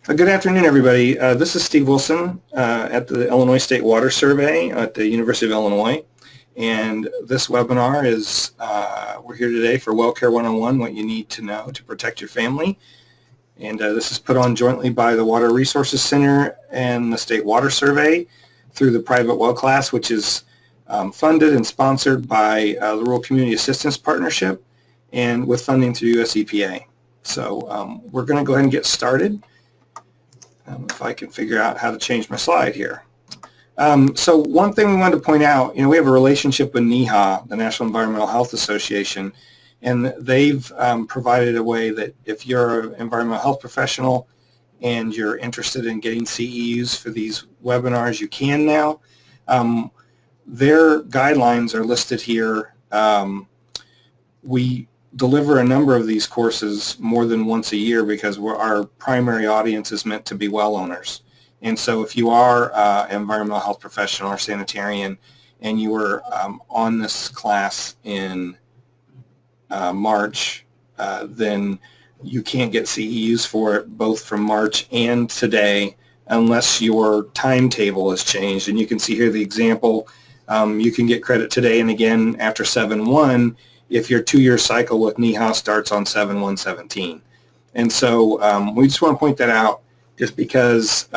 Good afternoon, everybody. This is Steve Wilson at the Illinois State Water Survey at the University of Illinois. And this webinar is, we're here today for Well Care 101, what you need to know to protect your family. And this is put on jointly by the Water Resources Center and the State Water Survey through the private well class, which is funded and sponsored by the Rural Community Assistance Partnership and with funding through US EPA. So we're going to go ahead and get started. If I can figure out how to change my slide here. So one thing we wanted to point out, we have a relationship with NEHA, the National Environmental Health Association, and they've provided a way that if you're an environmental health professional and you're interested in getting CEUs for these webinars, you can now. Their guidelines are listed here. We deliver a number of these courses more than once a year because our primary audience is meant to be well owners. And so if you are an environmental health professional or sanitarian and you were on this class in March, then you can't get CEUs for it both from March and today unless your timetable has changed. And you can see here the example. You can get credit today and again after 7/1 if your 2-year cycle with NEHA starts on 7/1/17. And so we just want to point that out just because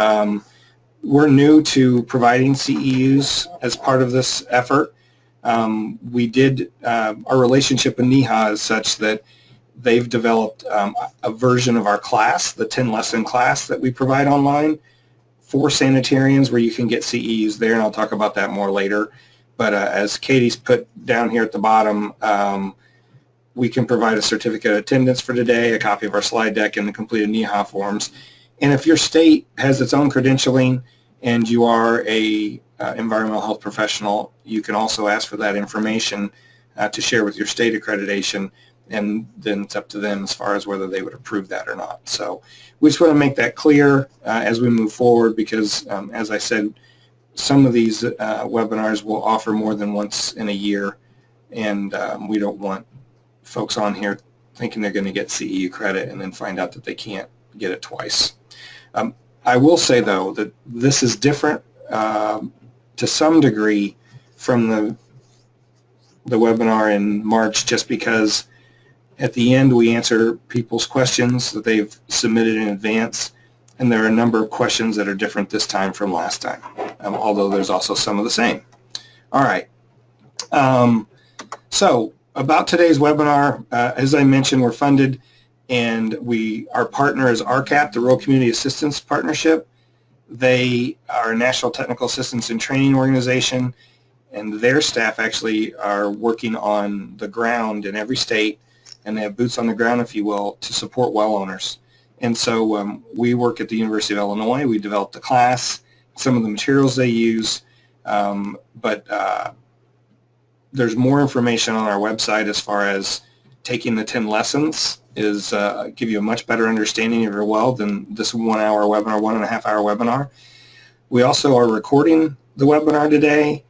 we're new to providing CEUs as part of this effort. Our relationship with NEHA is such that they've developed a version of our class, the 10-lesson class that we provide online for sanitarians where you can get CEUs there, and I'll talk about that more later. But as Katie's put down here at the bottom, we can provide a certificate of attendance for today, a copy of our slide deck, and the completed NEHA forms. And if your state has its own credentialing and you are a environmental health professional, you can also ask for that information to share with your state accreditation, and then it's up to them as far as whether they would approve that or not. So we just want to make that clear as we move forward because, as I said, some of these webinars will offer more than once in a year, and we don't want folks on here thinking they're going to get CEU credit and then find out that they can't get it twice. I will say, though, that this is different to some degree from the webinar in March just because at the end we answer people's questions that they've submitted in advance, and there are a number of questions that are different this time from last time, although there's also some of the same. All right. So about today's webinar, as I mentioned, we're funded, and our partner is RCAP, the Rural Community Assistance Partnership. They are a national technical assistance and training organization, and their staff actually are working on the ground in every state, and they have boots on the ground, if you will, to support well owners. And so we work at the University of Illinois. We developed the class, some of the materials they use, but there's more information on our website as far as taking the 10 lessons is give you a much better understanding of your well than this 1 hour webinar, 1.5 hour webinar. We also are recording the webinar today,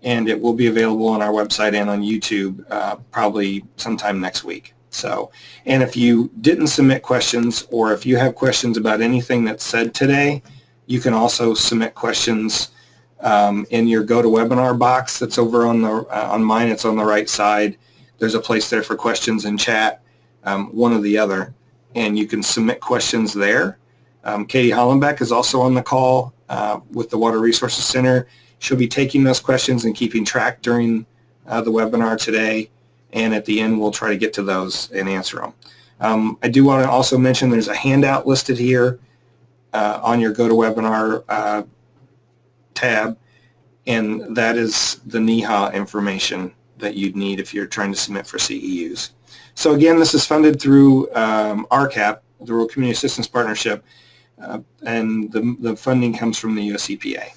and it will be available on our website and on YouTube probably sometime next week. So, and if you didn't submit questions, or if you have questions about anything that's said today, you can also submit questions in your GoToWebinar box that's over on mine. It's on the right side. There's a place there for questions and chat, one or the other, and you can submit questions there. Katie Hollenbeck is also on the call with the Water Resources Center. She'll be taking those questions and keeping track during the webinar today. And at the end, we'll try to get to those and answer them. I do want to also mention there's a handout listed here on your GoToWebinar tab, and that is the NEHA information that you'd need if you're trying to submit for CEUs. So again, this is funded through RCAP, the Rural Community Assistance Partnership, and the funding comes from the US EPA.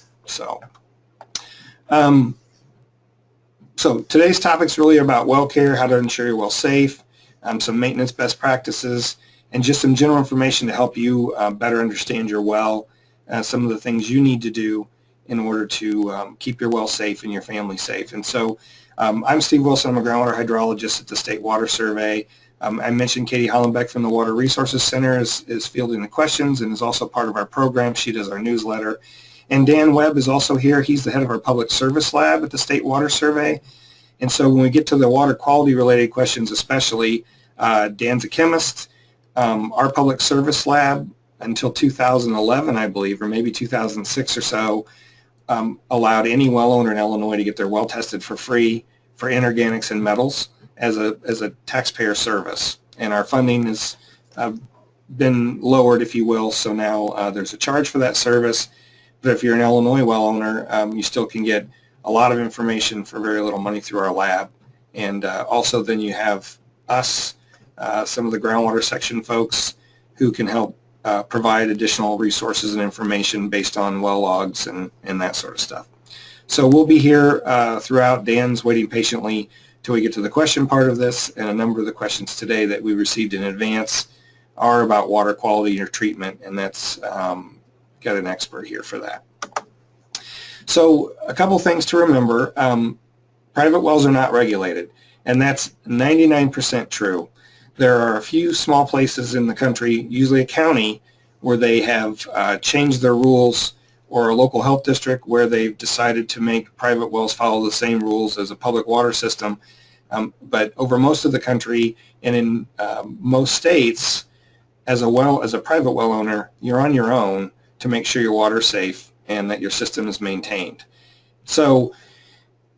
So today's topic is really about well care, how to ensure your well safe, some maintenance best practices, and just some general information to help you better understand your well, some of the things you need to do in order to keep your well safe and your family safe. And so I'm Steve Wilson. I'm a groundwater hydrologist at the State Water Survey. I mentioned Katie Hollenbeck from the Water Resources Center is fielding the questions and is also part of our program. She does our newsletter. And Dan Webb is also here. He's the head of our Public Service Lab at the State Water Survey. And so when we get to the water quality related questions especially, Dan's a chemist. Our Public Service Lab until 2011, I believe, or maybe 2006 or so, allowed any well owner in Illinois to get their well tested for free for inorganics and metals as a taxpayer service. And our funding has been lowered, if you will, so now there's a charge for that service. But if you're an Illinois well owner, you still can get a lot of information for very little money through our lab. And also then you have us, some of the groundwater section folks who can help provide additional resources and information based on well logs and that sort of stuff. So we'll be here throughout. Dan's waiting patiently till we get to the question part of this, and a number of the questions today that we received in advance are about water quality or treatment, and that's got an expert here for that. So a couple things to remember. Private wells are not regulated, and that's 99% true. There are a few small places in the country, usually a county, where they have changed their rules, or a local health district where they've decided to make private wells follow the same rules as a public water system. But over most of the country and in most states, as a private well owner, you're on your own to make sure your water's safe and that your system is maintained. So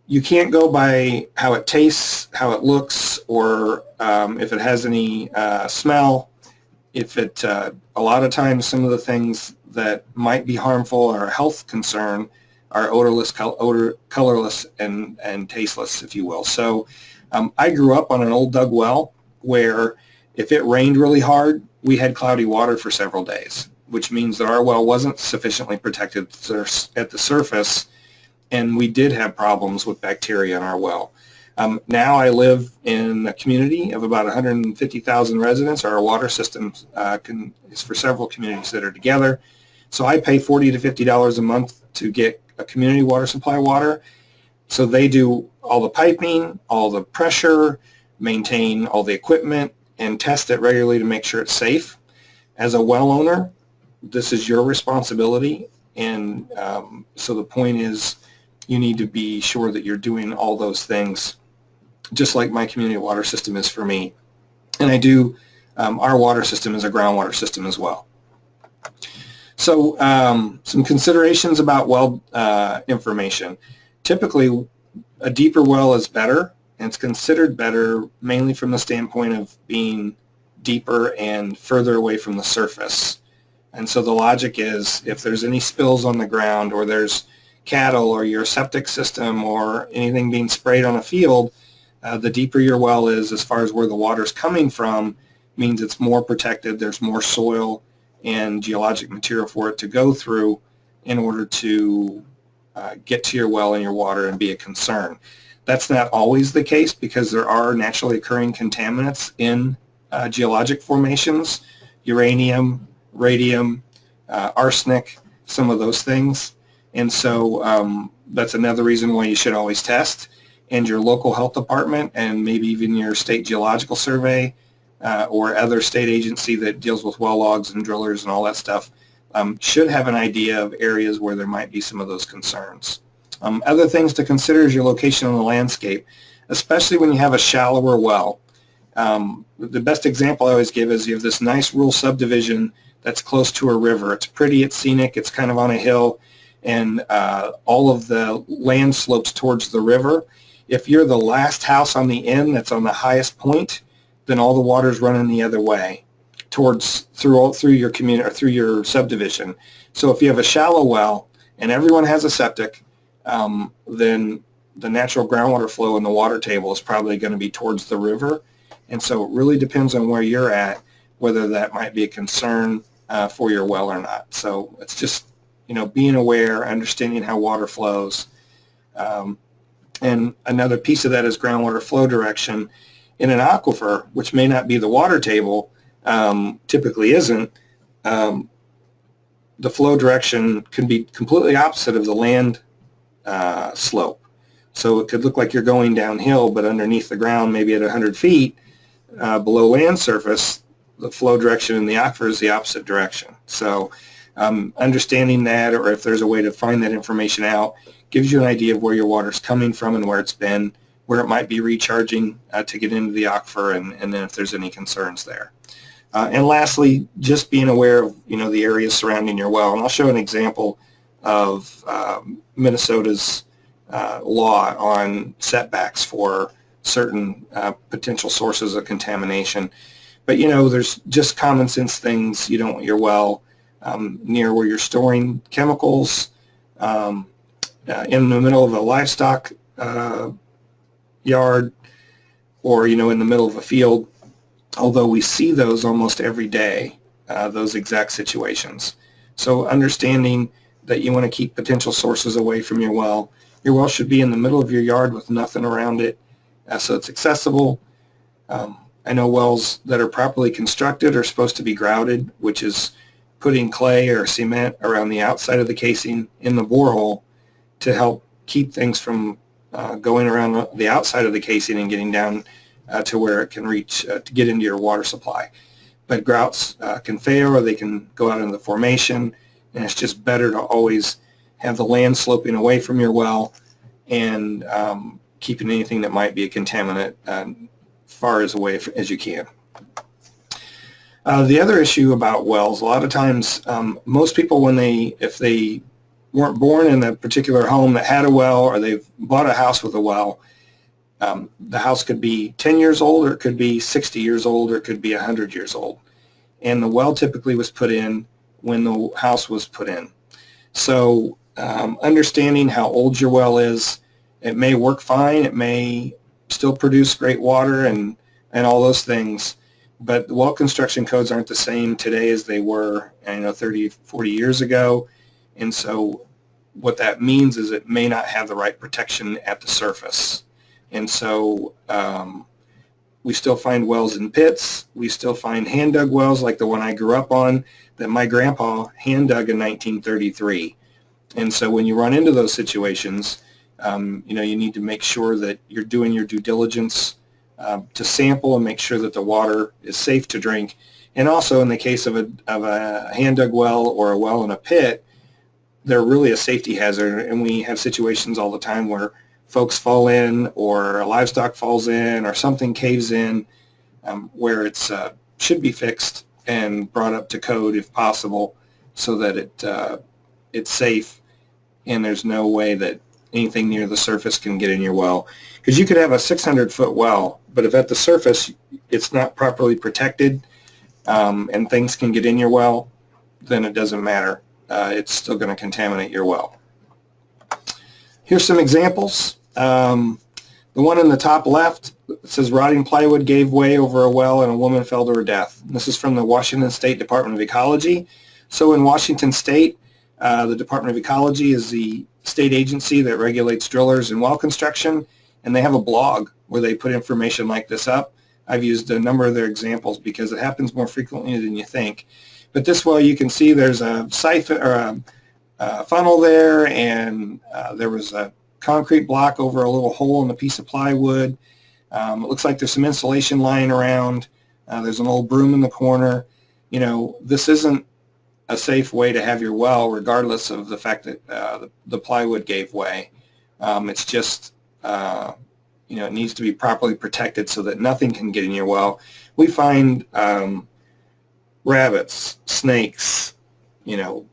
you can't go by how it tastes, how it looks, or if it has any smell. If it, a lot of times some of the things that might be harmful or a health concern are odorless, colorless, and tasteless, if you will. So I grew up on an old dug well where if it rained really hard, we had cloudy water for several days, which means that our well wasn't sufficiently protected at the surface, and we did have problems with bacteria in our well. Now I live in a community of about 150,000 residents. Our water system is for several communities that are together. So I pay $40 to $50 a month to get a community water supply water. So they do all the piping, all the pressure, maintain all the equipment, and test it regularly to make sure it's safe. As a well owner, this is your responsibility. And so the point is you need to be sure that you're doing all those things, just like my community water system is for me. And I do, our water system is a groundwater system as well. So some considerations about well information. Typically, a deeper well is better, and it's considered better mainly from the standpoint of being deeper and further away from the surface. And so the logic is if there's any spills on the ground, or there's cattle or your septic system or anything being sprayed on a field, the deeper your well is as far as where the water's coming from means it's more protected, there's more soil and geologic material for it to go through in order to get to your well and your water and be a concern. That's not always the case because there are naturally occurring contaminants in geologic formations, uranium, radium, arsenic, some of those things. And so that's another reason why you should always test. And your local health department and maybe even your state geological survey or other state agency that deals with well logs and drillers and all that stuff should have an idea of areas where there might be some of those concerns. Other things to consider is your location on the landscape, especially when you have a shallower well. The best example I always give is you have this nice rural subdivision that's close to a river. It's pretty, it's scenic, it's kind of on a hill, and all of the land slopes towards the river. If you're the last house on the end that's on the highest point, then all the water's running the other way through your community or through your subdivision. So if you have a shallow well and everyone has a septic, then the natural groundwater flow in the water table is probably going to be towards the river. And so it really depends on where you're at, whether that might be a concern for your well or not. So it's just, being aware, understanding how water flows. And another piece of that is groundwater flow direction. In an aquifer, which may not be the water table, typically isn't, the flow direction can be completely opposite of the land slope. So it could look like you're going downhill, but underneath the ground, maybe at 100 feet, below land surface, the flow direction in the aquifer is the opposite direction. So understanding that, or if there's a way to find that information out, gives you an idea of where your water's coming from and where it's been, where it might be recharging to get into the aquifer, and then if there's any concerns there. And lastly, just being aware of the areas surrounding your well. And I'll show an example of Minnesota's law on setbacks for certain potential sources of contamination. But there's just common sense things. You don't want your well near where you're storing chemicals, in the middle of a livestock yard, or in the middle of a field. Although we see those almost every day, those exact situations. So understanding that you want to keep potential sources away from your well. Your well should be in the middle of your yard with nothing around it, so it's accessible. I know wells that are properly constructed are supposed to be grouted, which is putting clay or cement around the outside of the casing in the borehole to help keep things from going around the outside of the casing and getting down to where it can reach to get into your water supply. But grouts can fail, or they can go out into the formation, and it's just better to always have the land sloping away from your well and keeping anything that might be a contaminant far as away as you can. The other issue about wells, a lot of times, most people, if they weren't born in a particular home that had a well, or they've bought a house with a well, the house could be 10 years old, or it could be 60 years old, or it could be 100 years old. And the well typically was put in when the house was put in. So understanding how old your well is, it may work fine, it may still produce great water and all those things, but the well construction codes aren't the same today as they were 30, 40 years ago. And so what that means is it may not have the right protection at the surface. And so we still find wells in pits. We still find hand-dug wells like the one I grew up on that my grandpa hand-dug in 1933. And so when you run into those situations, you need to make sure that you're doing your due diligence to sample and make sure that the water is safe to drink. And also in the case of a hand-dug well or a well in a pit, they're really a safety hazard. And we have situations all the time where folks fall in, or livestock falls in, or something caves in, where it's should be fixed and brought up to code if possible, so that it's safe and there's no way that anything near the surface can get in your well. Because you could have a 600-foot well, but if at the surface it's not properly protected and things can get in your well, then it doesn't matter. It's still going to contaminate your well. Here's some examples. The one in the top left says rotting plywood gave way over a well and a woman fell to her death. This is from the Washington State Department of Ecology. So in Washington State, the Department of Ecology is the state agency that regulates drillers and well construction, and they have a blog where they put information like this up. I've used a number of their examples because it happens more frequently than you think. But this well, you can see there's a siphon or a funnel there, and there was a concrete block over a little hole in a piece of plywood. It looks like there's some insulation lying around. There's an old broom in the corner. This isn't a safe way to have your well, regardless of the fact that the plywood gave way. It's just, it needs to be properly protected so that nothing can get in your well. We find rabbits, snakes,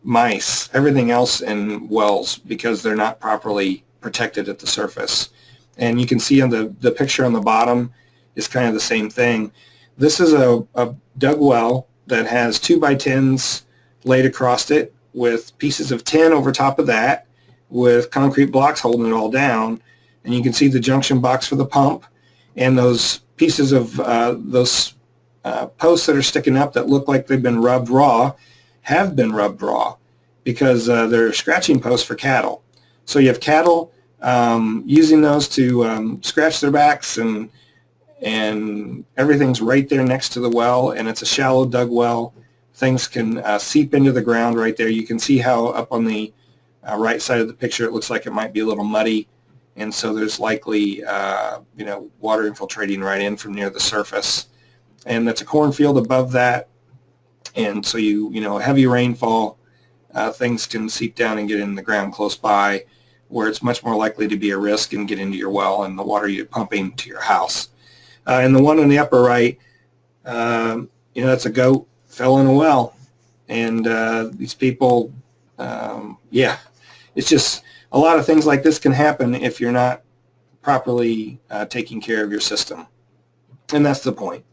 mice, everything else in wells because they're not properly protected at the surface. And you can see on the picture on the bottom is kind of the same thing. This is a dug well that has 2x10s laid across it with pieces of tin over top of that with concrete blocks holding it all down. And you can see the junction box for the pump and those pieces of those posts that are sticking up that look like they've been rubbed raw have been rubbed raw because they're scratching posts for cattle. So you have cattle using those to scratch their backs, and everything's right there next to the well, and it's a shallow dug well. Things can seep into the ground right there. You can see how up on the right side of the picture it looks like it might be a little muddy, and so there's likely water infiltrating right in from near the surface. and that's a cornfield above that. And so heavy rainfall, things can seep down and get in the ground close by, where it's much more likely to be a risk and get into your well and the water you're pumping to your house. And the one on the upper right, that's a goat fell in a well. And these people, it's just a lot of things like this can happen if you're not properly taking care of your system. And that's the point.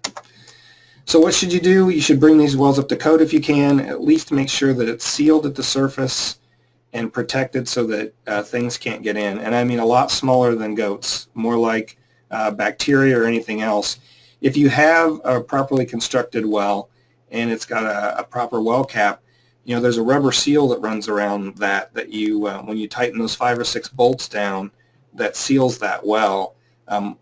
So what should you do? You should bring these wells up to code if you can. At least make sure that it's sealed at the surface and protected so that things can't get in. And I mean a lot smaller than goats, more like bacteria or anything else. If you have a properly constructed well and it's got a proper well cap, there's a rubber seal that runs around that you, when you tighten those 5 or 6 bolts down, that seals that well.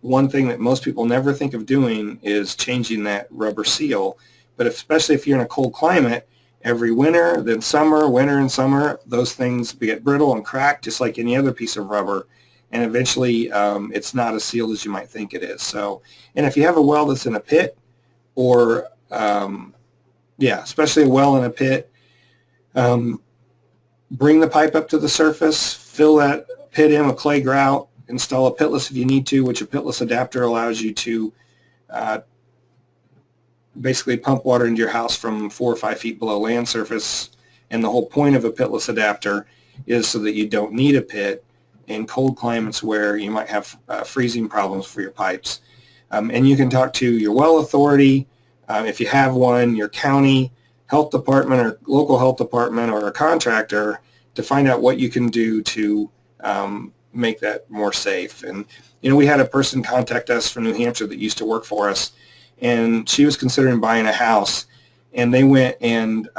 One thing that most people never think of doing is changing that rubber seal, but especially if you're in a cold climate, every winter, then summer, winter and summer, those things get brittle and crack just like any other piece of rubber, and eventually it's not as sealed as you might think it is. So, and if you have a well that's in a pit, or especially a well in a pit, bring the pipe up to the surface, fill that pit in with clay grout, install a pitless if you need to, which a pitless adapter allows you to basically pump water into your house from 4 or 5 feet below land surface. And the whole point of a pitless adapter is so that you don't need a pit in cold climates where you might have freezing problems for your pipes. And you can talk to your well authority, if you have one, your county health department or local health department or a contractor, to find out what you can do to make that more safe. And we had a person contact us from New Hampshire that used to work for us, and she was considering buying a house, and they went and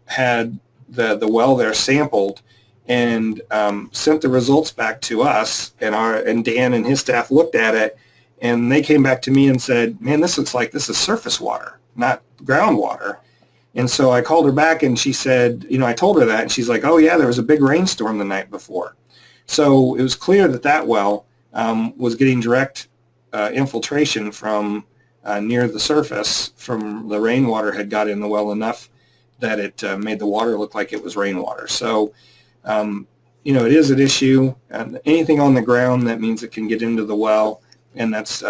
had the well there sampled and sent the results back to us, and Dan and his staff looked at it, and they came back to me and said, man, this looks like this is surface water, not groundwater. And so I called her back, and she said, I told her that, and she's like, oh yeah, there was a big rainstorm the night before. So it was clear that well was getting direct infiltration from near the surface from the rainwater had got in the well enough that it made the water look like it was rainwater. So, it is an issue. Anything on the ground, that means it can get into the well, and that's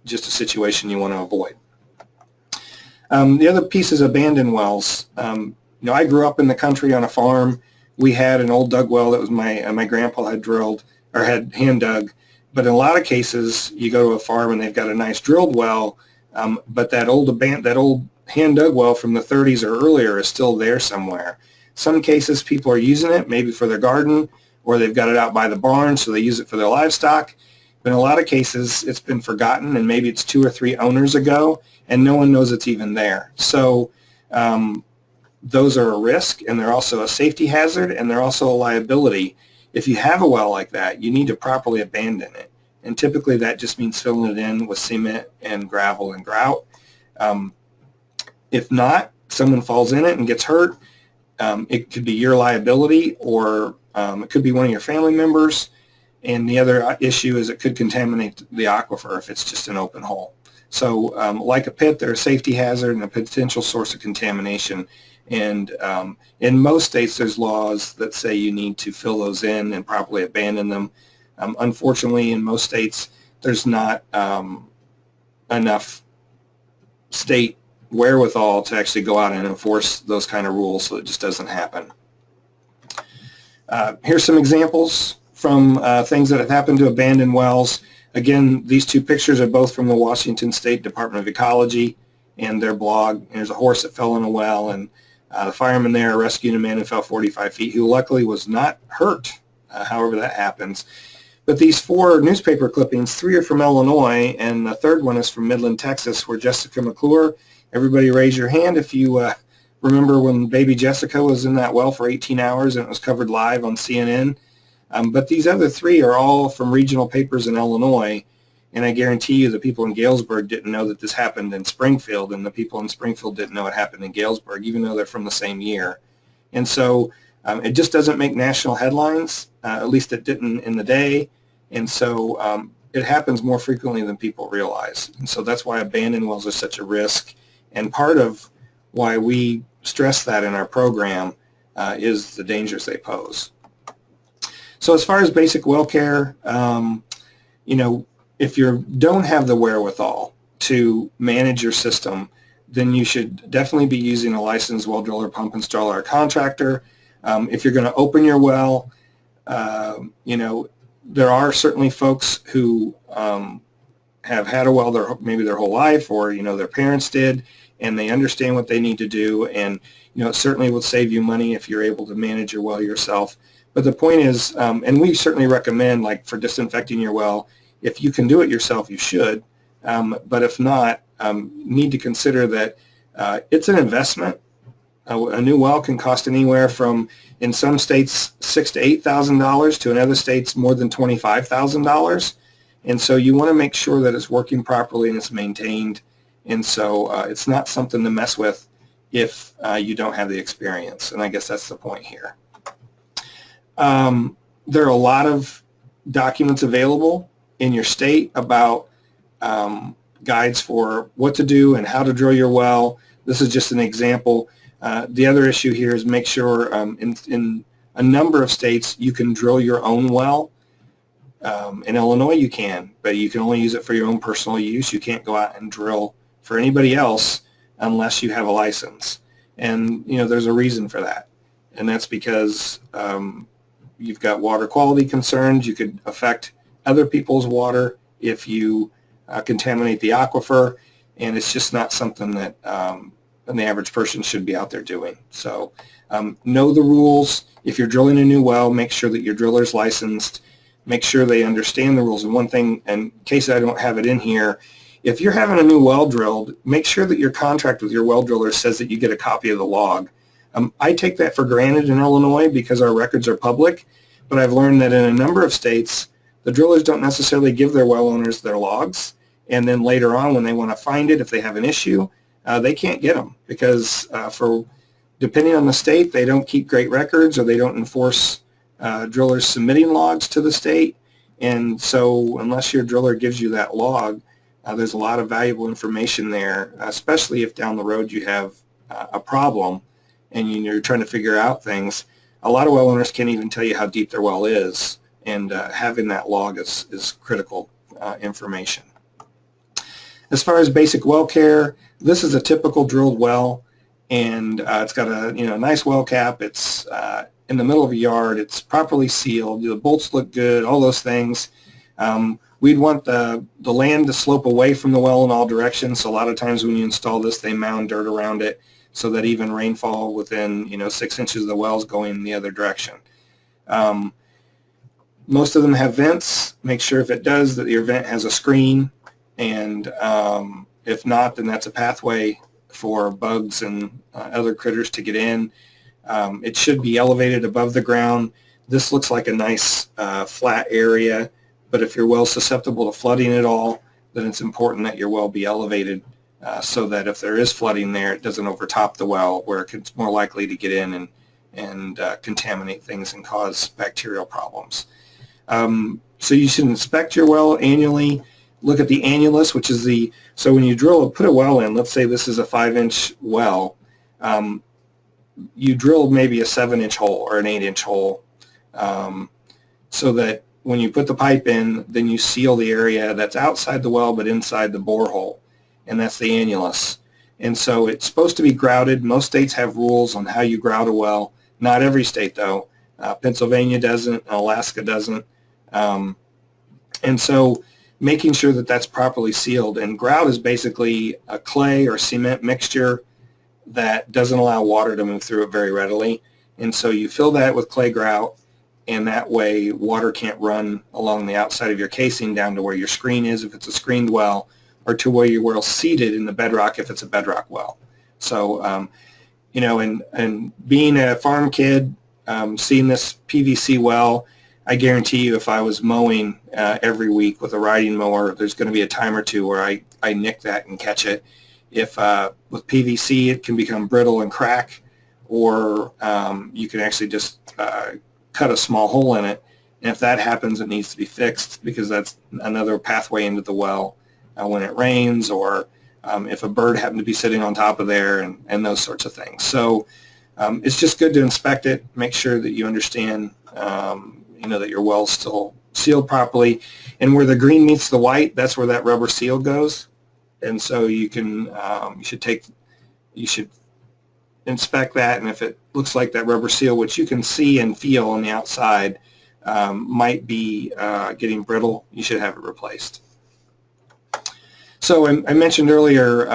just a situation you want to avoid. The other piece is abandoned wells. I grew up in the country on a farm. We had an old dug well that was my grandpa had drilled or had hand dug. But in a lot of cases, you go to a farm and they've got a nice drilled well, but that old hand dug well from the 30s or earlier is still there somewhere. Some cases people are using it maybe for their garden, or they've got it out by the barn so they use it for their livestock. But in a lot of cases, it's been forgotten, and maybe it's 2 or 3 owners ago, and no one knows it's even there. So those are a risk, and they're also a safety hazard, and they're also a liability. If you have a well like that, you need to properly abandon it. And typically that just means filling it in with cement and gravel and grout. If not, someone falls in it and gets hurt. It could be your liability, or it could be one of your family members. And the other issue is it could contaminate the aquifer if it's just an open hole. So like a pit, they're a safety hazard and a potential source of contamination. And in most states, there's laws that say you need to fill those in and properly abandon them. Unfortunately, in most states, there's not enough state wherewithal to actually go out and enforce those kind of rules, so it just doesn't happen. Here's some examples from things that have happened to abandoned wells. Again, these 2 pictures are both from the Washington State Department of Ecology and their blog. And there's a horse that fell in a well, and the fireman there rescued a man who fell 45 feet who luckily was not hurt, however that happens. But these 4 newspaper clippings, 3 are from Illinois, and the third one is from Midland, Texas, where Jessica McClure. Everybody raise your hand if you remember when baby Jessica was in that well for 18 hours and it was covered live on CNN. But these other 3 are all from regional papers in Illinois, and I guarantee you the people in Galesburg didn't know that this happened in Springfield, and the people in Springfield didn't know it happened in Galesburg, even though they're from the same year. And so it just doesn't make national headlines, at least it didn't in the day. And so it happens more frequently than people realize. And so that's why abandoned wells are such a risk. And part of why we stress that in our program is the dangers they pose. So as far as basic well care, if you don't have the wherewithal to manage your system, then you should definitely be using a licensed well driller, pump installer, or contractor. If you're going to open your well, there are certainly folks who have had a well maybe their whole life, or their parents did, and they understand what they need to do. And it certainly will save you money if you're able to manage your well yourself. But the point is, and we certainly recommend, like for disinfecting your well, if you can do it yourself, you should. But if not, need to consider that it's an investment. A new well can cost anywhere from, in some states, $6,000 to $8,000, to in other states more than $25,000. And so you want to make sure that it's working properly and it's maintained. And so it's not something to mess with if you don't have the experience. And I guess that's the point here. There are a lot of documents available in your state about guides for what to do and how to drill your well. This is just an example. The other issue here is make sure in a number of states you can drill your own well. In Illinois you can, but you can only use it for your own personal use. You can't go out and drill for anybody else unless you have a license. And there's a reason for that. And that's because you've got water quality concerns. You could affect other people's water if you contaminate the aquifer, and it's just not something that the average person should be out there doing. So know the rules. If you're drilling a new well, make sure that your driller's licensed. Make sure they understand the rules. And one thing, in case I don't have it in here, if you're having a new well drilled, make sure that your contract with your well driller says that you get a copy of the log. I take that for granted in Illinois because our records are public, but I've learned that in a number of states, the drillers don't necessarily give their well owners their logs. And then later on, when they want to find it, if they have an issue, they can't get them because depending on the state, they don't keep great records, or they don't enforce drillers submitting logs to the state. And so unless your driller gives you that log, there's a lot of valuable information there, especially if down the road you have a problem and you're trying to figure out things. A lot of well owners can't even tell you how deep their well is, and having that log is critical information. As far as basic well care, this is a typical drilled well, and it's got a nice well cap. It's in the middle of a yard. It's properly sealed. The bolts look good. All those things. We'd want the land to slope away from the well in all directions. So a lot of times when you install this, they mound dirt around it so that even rainfall within 6 inches of the well is going in the other direction. Most of them have vents. Make sure if it does that your vent has a screen, and if not, then that's a pathway for bugs and other critters to get in. It should be elevated above the ground. This looks like a nice flat area, but if your well's susceptible to flooding at all, then it's important that your well be elevated so that if there is flooding there, it doesn't overtop the well, where it's more likely to get in and contaminate things and cause bacterial problems. So you should inspect your well annually. Look at the annulus, which is so when you put a well in, let's say this is a 5-inch well, you drill maybe a 7-inch hole or an 8-inch hole, so that when you put the pipe in, then you seal the area that's outside the well but inside the borehole, and that's the annulus. And so it's supposed to be grouted. Most states have rules on how you grout a well. Not every state, though. Pennsylvania doesn't, Alaska doesn't. And so making sure that that's properly sealed. And grout is basically a clay or cement mixture that doesn't allow water to move through it very readily. And so you fill that with clay grout, and that way water can't run along the outside of your casing down to where your screen is if it's a screened well, or to where your well seated in the bedrock if it's a bedrock well. So, and being a farm kid, seeing this PVC well, I guarantee you if I was mowing every week with a riding mower, there's going to be a time or two where I nick that and catch it. If with PVC, it can become brittle and crack, or you can actually just cut a small hole in it And if that happens, it needs to be fixed, because that's another pathway into the well when it rains, or if a bird happened to be sitting on top of there, and those sorts of things. So it's just good to inspect it, make sure that you understand that your well's still sealed properly. And where the green meets the white, that's where that rubber seal goes. And so you should inspect that, and if it looks like that rubber seal, which you can see and feel on the outside, might be getting brittle, you should have it replaced. So I mentioned earlier,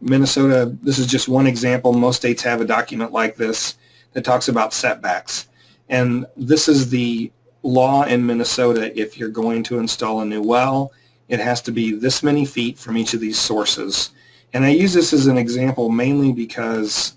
Minnesota, this is just one example. Most states have a document like this that talks about setbacks. And this is the law in Minnesota. If you're going to install a new well, it has to be this many feet from each of these sources. And I use this as an example mainly because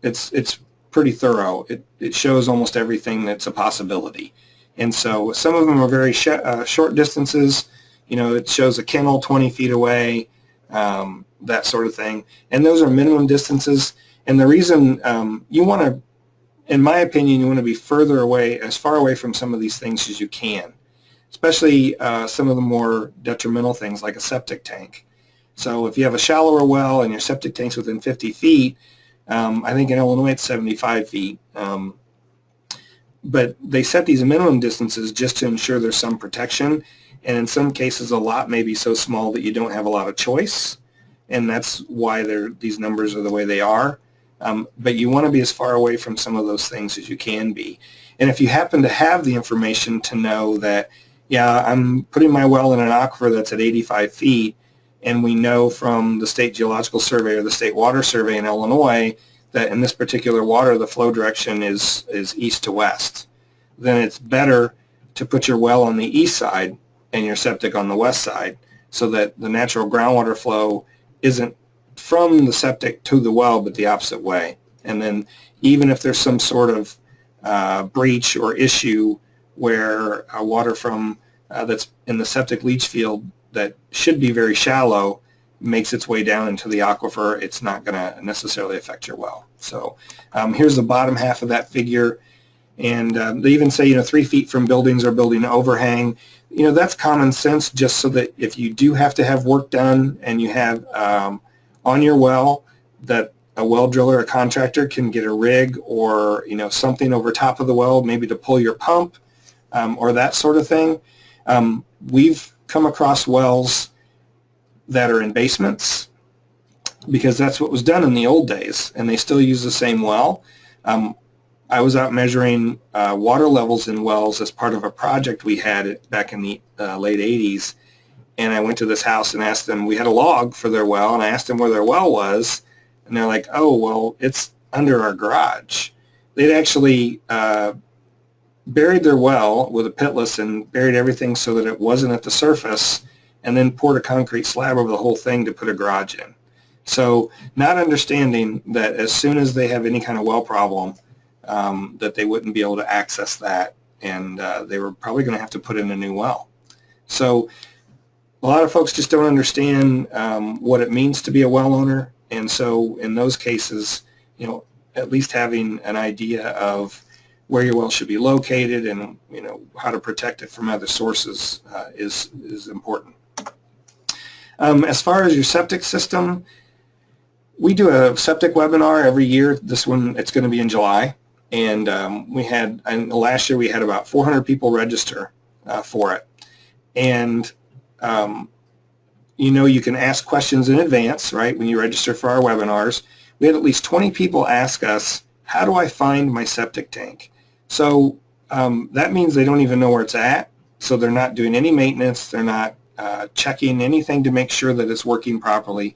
it's pretty thorough. It shows almost everything that's a possibility. And so some of them are very short distances. It shows a kennel 20 feet away, that sort of thing. And those are minimum distances. And the reason you want to, in my opinion, you want to be further away, as far away from some of these things as you can, especially some of the more detrimental things like a septic tank. So if you have a shallower well and your septic tank's within 50 feet, I think in Illinois it's 75 feet. But they set these minimum distances just to ensure there's some protection. And in some cases, a lot may be so small that you don't have a lot of choice. And that's why these numbers are the way they are. But you want to be as far away from some of those things as you can be. And if you happen to have the information to know that, yeah, I'm putting my well in an aquifer that's at 85 feet, and we know from the State Geological Survey or the State Water Survey in Illinois that in this particular water the flow direction is east to west, then it's better to put your well on the east side and your septic on the west side, so that the natural groundwater flow isn't from the septic to the well, but the opposite way. And then even if there's some sort of breach or issue where water from that's in the septic leach field that should be very shallow makes its way down into the aquifer, it's not going to necessarily affect your well. So here's the bottom half of that figure. And they even say, 3 feet from buildings or building overhang. That's common sense, just so that if you do have to have work done and you have on your well, that a well driller, a contractor can get a rig or, something over top of the well, maybe to pull your pump or that sort of thing. We've come across wells that are in basements because that's what was done in the old days, and they still use the same well. I was out measuring water levels in wells as part of a project we had back in the late 80s, and I went to this house and asked them, we had a log for their well, and I asked them where their well was, and they're like, oh, well, it's under our garage. They'd actually buried their well with a pitless and buried everything so that it wasn't at the surface, and then poured a concrete slab over the whole thing to put a garage in. So not understanding that as soon as they have any kind of well problem, that they wouldn't be able to access that, and they were probably going to have to put in a new well. So a lot of folks just don't understand what it means to be a well owner, and so in those cases, at least having an idea of where your well should be located and how to protect it from other sources is important. As far as your septic system, we do a septic webinar every year. This one, it's going to be in July. And last year we had about 400 people register for it. And, you can ask questions in advance, right, when you register for our webinars. We had at least 20 people ask us, how do I find my septic tank? So that means they don't even know where it's at. So they're not doing any maintenance. They're not checking anything to make sure that it's working properly.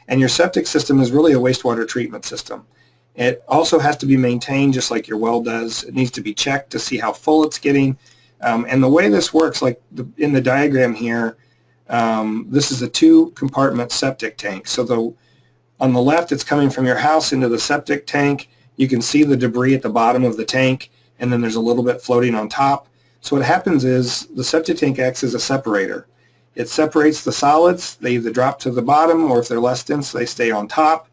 And your septic system is really a wastewater treatment system. It also has to be maintained just like your well does. It needs to be checked to see how full it's getting. And the way this works, like in the diagram here, this is a 2-compartment septic tank. So on the left, it's coming from your house into the septic tank. You can see the debris at the bottom of the tank, and then there's a little bit floating on top. So what happens is the septic tank acts as a separator. It separates the solids. They either drop to the bottom, or if they're less dense, they stay on top.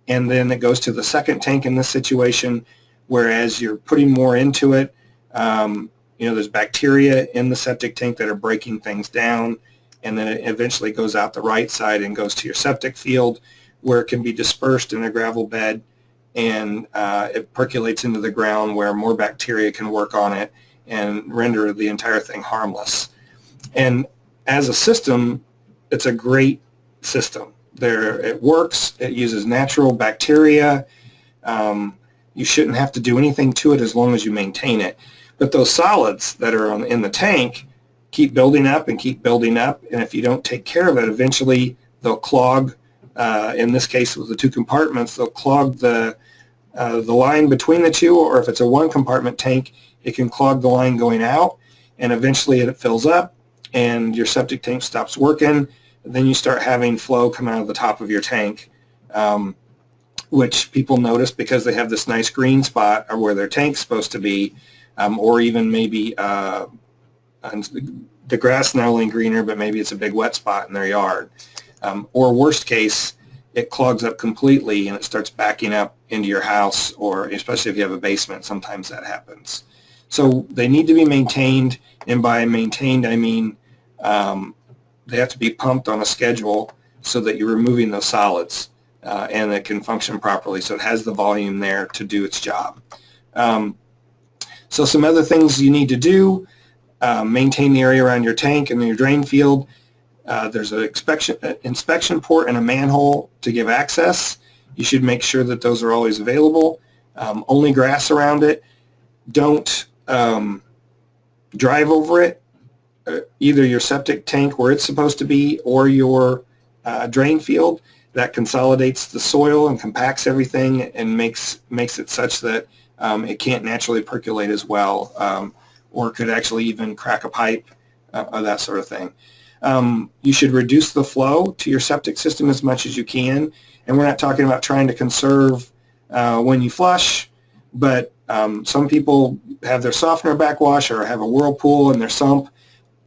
And then it goes to the second tank in this situation, whereas you're putting more into it, There's bacteria in the septic tank that are breaking things down, and then it eventually goes out the right side and goes to your septic field, where it can be dispersed in a gravel bed, and it percolates into the ground where more bacteria can work on it and render the entire thing harmless. And as a system, it's a great system. It works. It uses natural bacteria. You shouldn't have to do anything to it as long as you maintain it. But those solids that are in the tank keep building up and keep building up, and if you don't take care of it, eventually they'll clog. In this case, with the two compartments, they'll clog the line between the two, or if it's a one-compartment tank, it can clog the line going out, and eventually it fills up, and your septic tank stops working. Then you start having flow come out of the top of your tank, which people notice because they have this nice green spot or where their tank's supposed to be, or even maybe the grass not only greener, but maybe it's a big wet spot in their yard. Or worst case, it clogs up completely and it starts backing up into your house, or especially if you have a basement, sometimes that happens. So they need to be maintained, and by maintained I mean they have to be pumped on a schedule so that you're removing those solids and it can function properly, so it has the volume there to do its job. So some other things you need to do: maintain the area around your tank and your drain field. There's an inspection port and a manhole to give access. You should make sure that those are always available. Only grass around it. Don't drive over it, either your septic tank where it's supposed to be or your drain field. That consolidates the soil and compacts everything and makes it such that it can't naturally percolate as well, or could actually even crack a pipe, or that sort of thing. You should reduce the flow to your septic system as much as you can, and we're not talking about trying to conserve when you flush, but some people have their softener backwash or have a whirlpool in their sump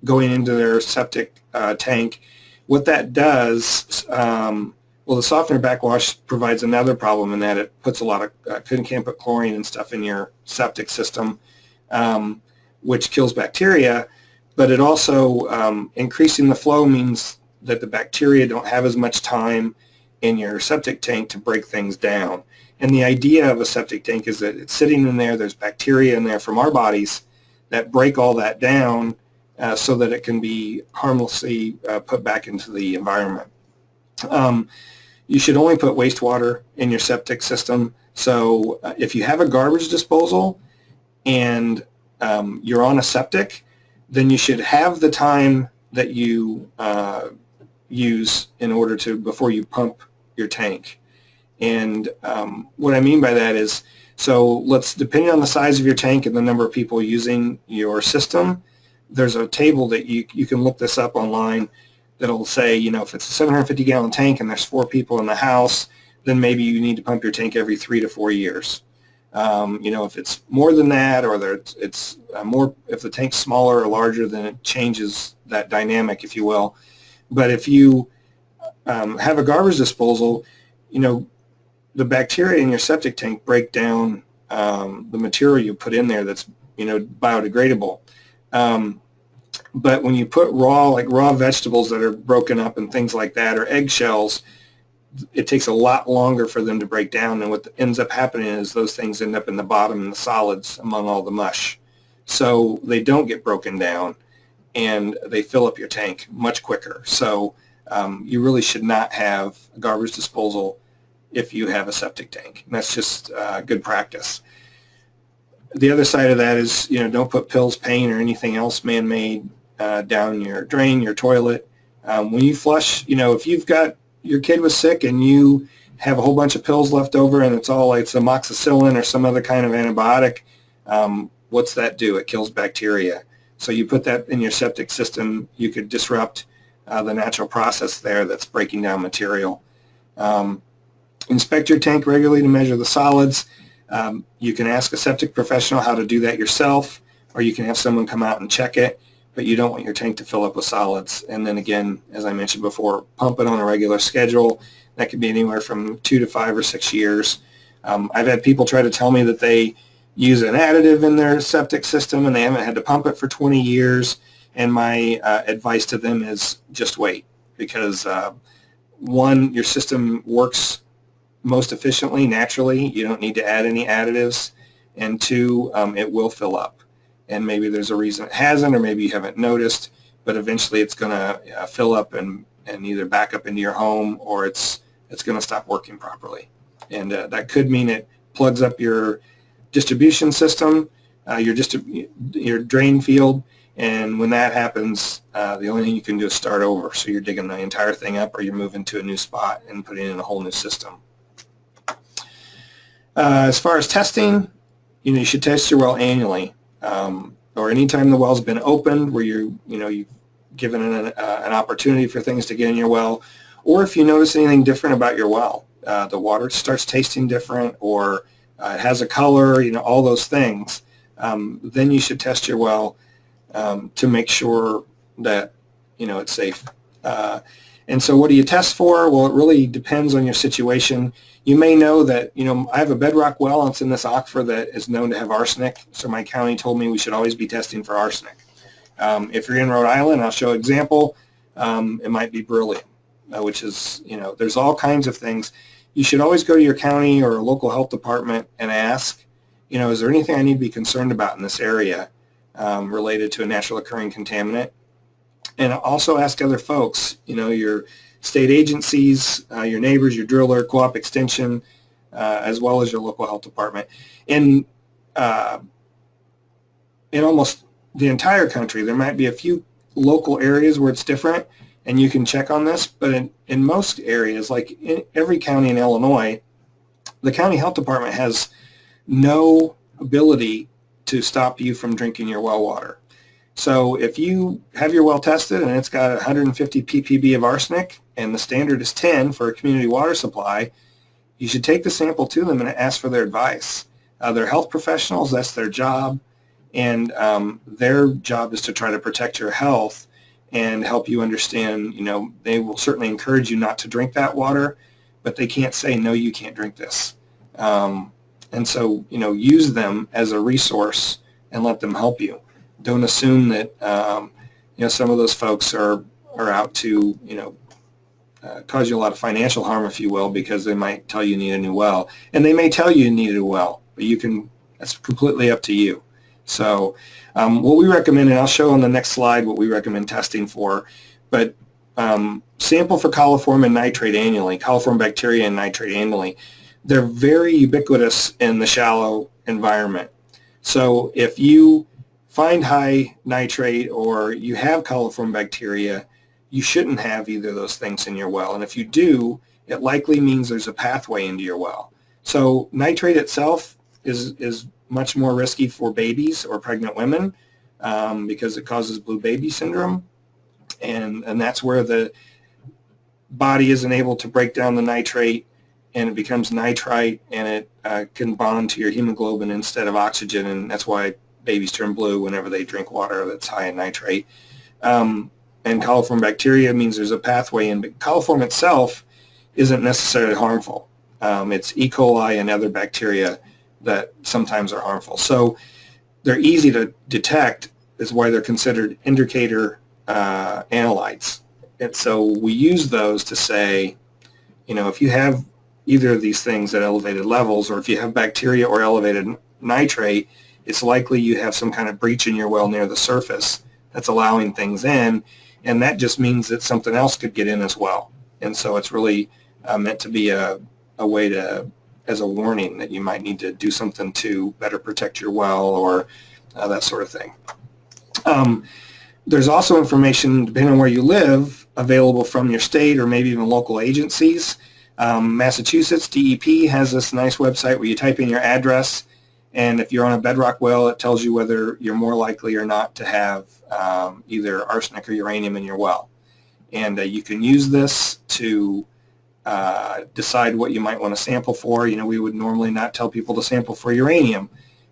going into their septic tank. What that does, the softener backwash provides another problem in that it puts a lot of, can't put chlorine and stuff in your septic system, which kills bacteria. But it also, increasing the flow means that the bacteria don't have as much time in your septic tank to break things down. And the idea of a septic tank is that it's sitting in there, there's bacteria in there from our bodies that break all that down so that it can be harmlessly put back into the environment. You should only put wastewater in your septic system. So if you have a garbage disposal and you're on a septic, then you should have the time that you use in order to, before you pump your tank. And what I mean by that is, so depending on the size of your tank and the number of people using your system, there's a table that you can look this up online that'll say, if it's a 750-gallon tank and there's 4 people in the house, then maybe you need to pump your tank every 3 to 4 years. If it's more than that, or it's more, if the tank's smaller or larger, then it changes that dynamic, if you will. But if you have a garbage disposal, the bacteria in your septic tank break down the material you put in there that's biodegradable. But when you put raw vegetables that are broken up and things like that, or eggshells, it takes a lot longer for them to break down, and what ends up happening is those things end up in the bottom in the solids among all the mush. So they don't get broken down, and they fill up your tank much quicker. So you really should not have a garbage disposal if you have a septic tank. And that's just good practice. The other side of that is, don't put pills, paint, or anything else man-made down your drain, your toilet. When you flush, if you've got, your kid was sick and you have a whole bunch of pills left over and it's all like some amoxicillin or some other kind of antibiotic, what's that do? It kills bacteria. So you put that in your septic system, you could disrupt the natural process there that's breaking down material. Inspect your tank regularly to measure the solids. You can ask a septic professional how to do that yourself, or you can have someone come out and check it, but you don't want your tank to fill up with solids. And then again, as I mentioned before, pump it on a regular schedule. That could be anywhere from 2 to 5 or 6 years. I've had people try to tell me that they use an additive in their septic system and they haven't had to pump it for 20 years. And my advice to them is just wait, because one, your system works most efficiently naturally. You don't need to add any additives. And two, it will fill up. And maybe there's a reason it hasn't, or maybe you haven't noticed, but eventually it's going to fill up and either back up into your home, or it's going to stop working properly. And that could mean it plugs up your distribution system, your drain field, and when that happens, the only thing you can do is start over. So you're digging the entire thing up, or you're moving to a new spot and putting in a whole new system. As far as testing, you should test your well annually, or anytime the well's been opened, where you've given an opportunity for things to get in your well, or if you notice anything different about your well, the water starts tasting different, or it has a color, all those things, then you should test your well to make sure that it's safe. And so what do you test for? Well, it really depends on your situation. You may know that, I have a bedrock well, and it's in this aquifer that is known to have arsenic, so my county told me we should always be testing for arsenic. If you're in Rhode Island, I'll show an example, it might be beryllium, which is, there's all kinds of things. You should always go to your county or local health department and ask, is there anything I need to be concerned about in this area related to a natural occurring contaminant? And also ask other folks, your state agencies, your neighbors, your driller, co-op extension, as well as your local health department. In almost the entire country, there might be a few local areas where it's different, and you can check on this, but in most areas, like in every county in Illinois, the county health department has no ability to stop you from drinking your well water. So if you have your well tested and it's got 150 ppb of arsenic and the standard is 10 for a community water supply, you should take the sample to them and ask for their advice. They're health professionals, that's their job, and their job is to try to protect your health and help you understand, they will certainly encourage you not to drink that water, but they can't say, no, you can't drink this. And so, use them as a resource and let them help you. Don't assume that, some of those folks are out to, cause you a lot of financial harm, if you will, because they might tell you need a new well. And they may tell you need a well, but that's completely up to you. So what we recommend, and I'll show on the next slide what we recommend testing for, but sample for coliform and nitrate annually, coliform bacteria and nitrate annually. They're very ubiquitous in the shallow environment. So if you find high nitrate or you have coliform bacteria, you shouldn't have either of those things in your well. And if you do, it likely means there's a pathway into your well. So nitrate itself is much more risky for babies or pregnant women because it causes blue baby syndrome. And that's where the body isn't able to break down the nitrate, and it becomes nitrite, and it can bond to your hemoglobin instead of oxygen, and that's why babies turn blue whenever they drink water that's high in nitrate. And coliform bacteria means there's a pathway in, but coliform itself isn't necessarily harmful. It's E. coli and other bacteria that sometimes are harmful. So they're easy to detect, is why they're considered indicator analytes. And so we use those to say, if you have either of these things at elevated levels, or if you have bacteria or elevated nitrate, it's likely you have some kind of breach in your well near the surface that's allowing things in, and that just means that something else could get in as well. And so it's really meant to be a way to, as a warning, that you might need to do something to better protect your well, or that sort of thing. There's also information, depending on where you live, available from your state or maybe even local agencies. Massachusetts DEP has this nice website where you type in your address, and if you're on a bedrock well, it tells you whether you're more likely or not to have either arsenic or uranium in your well. And you can use this to decide what you might want to sample for. We would normally not tell people to sample for uranium,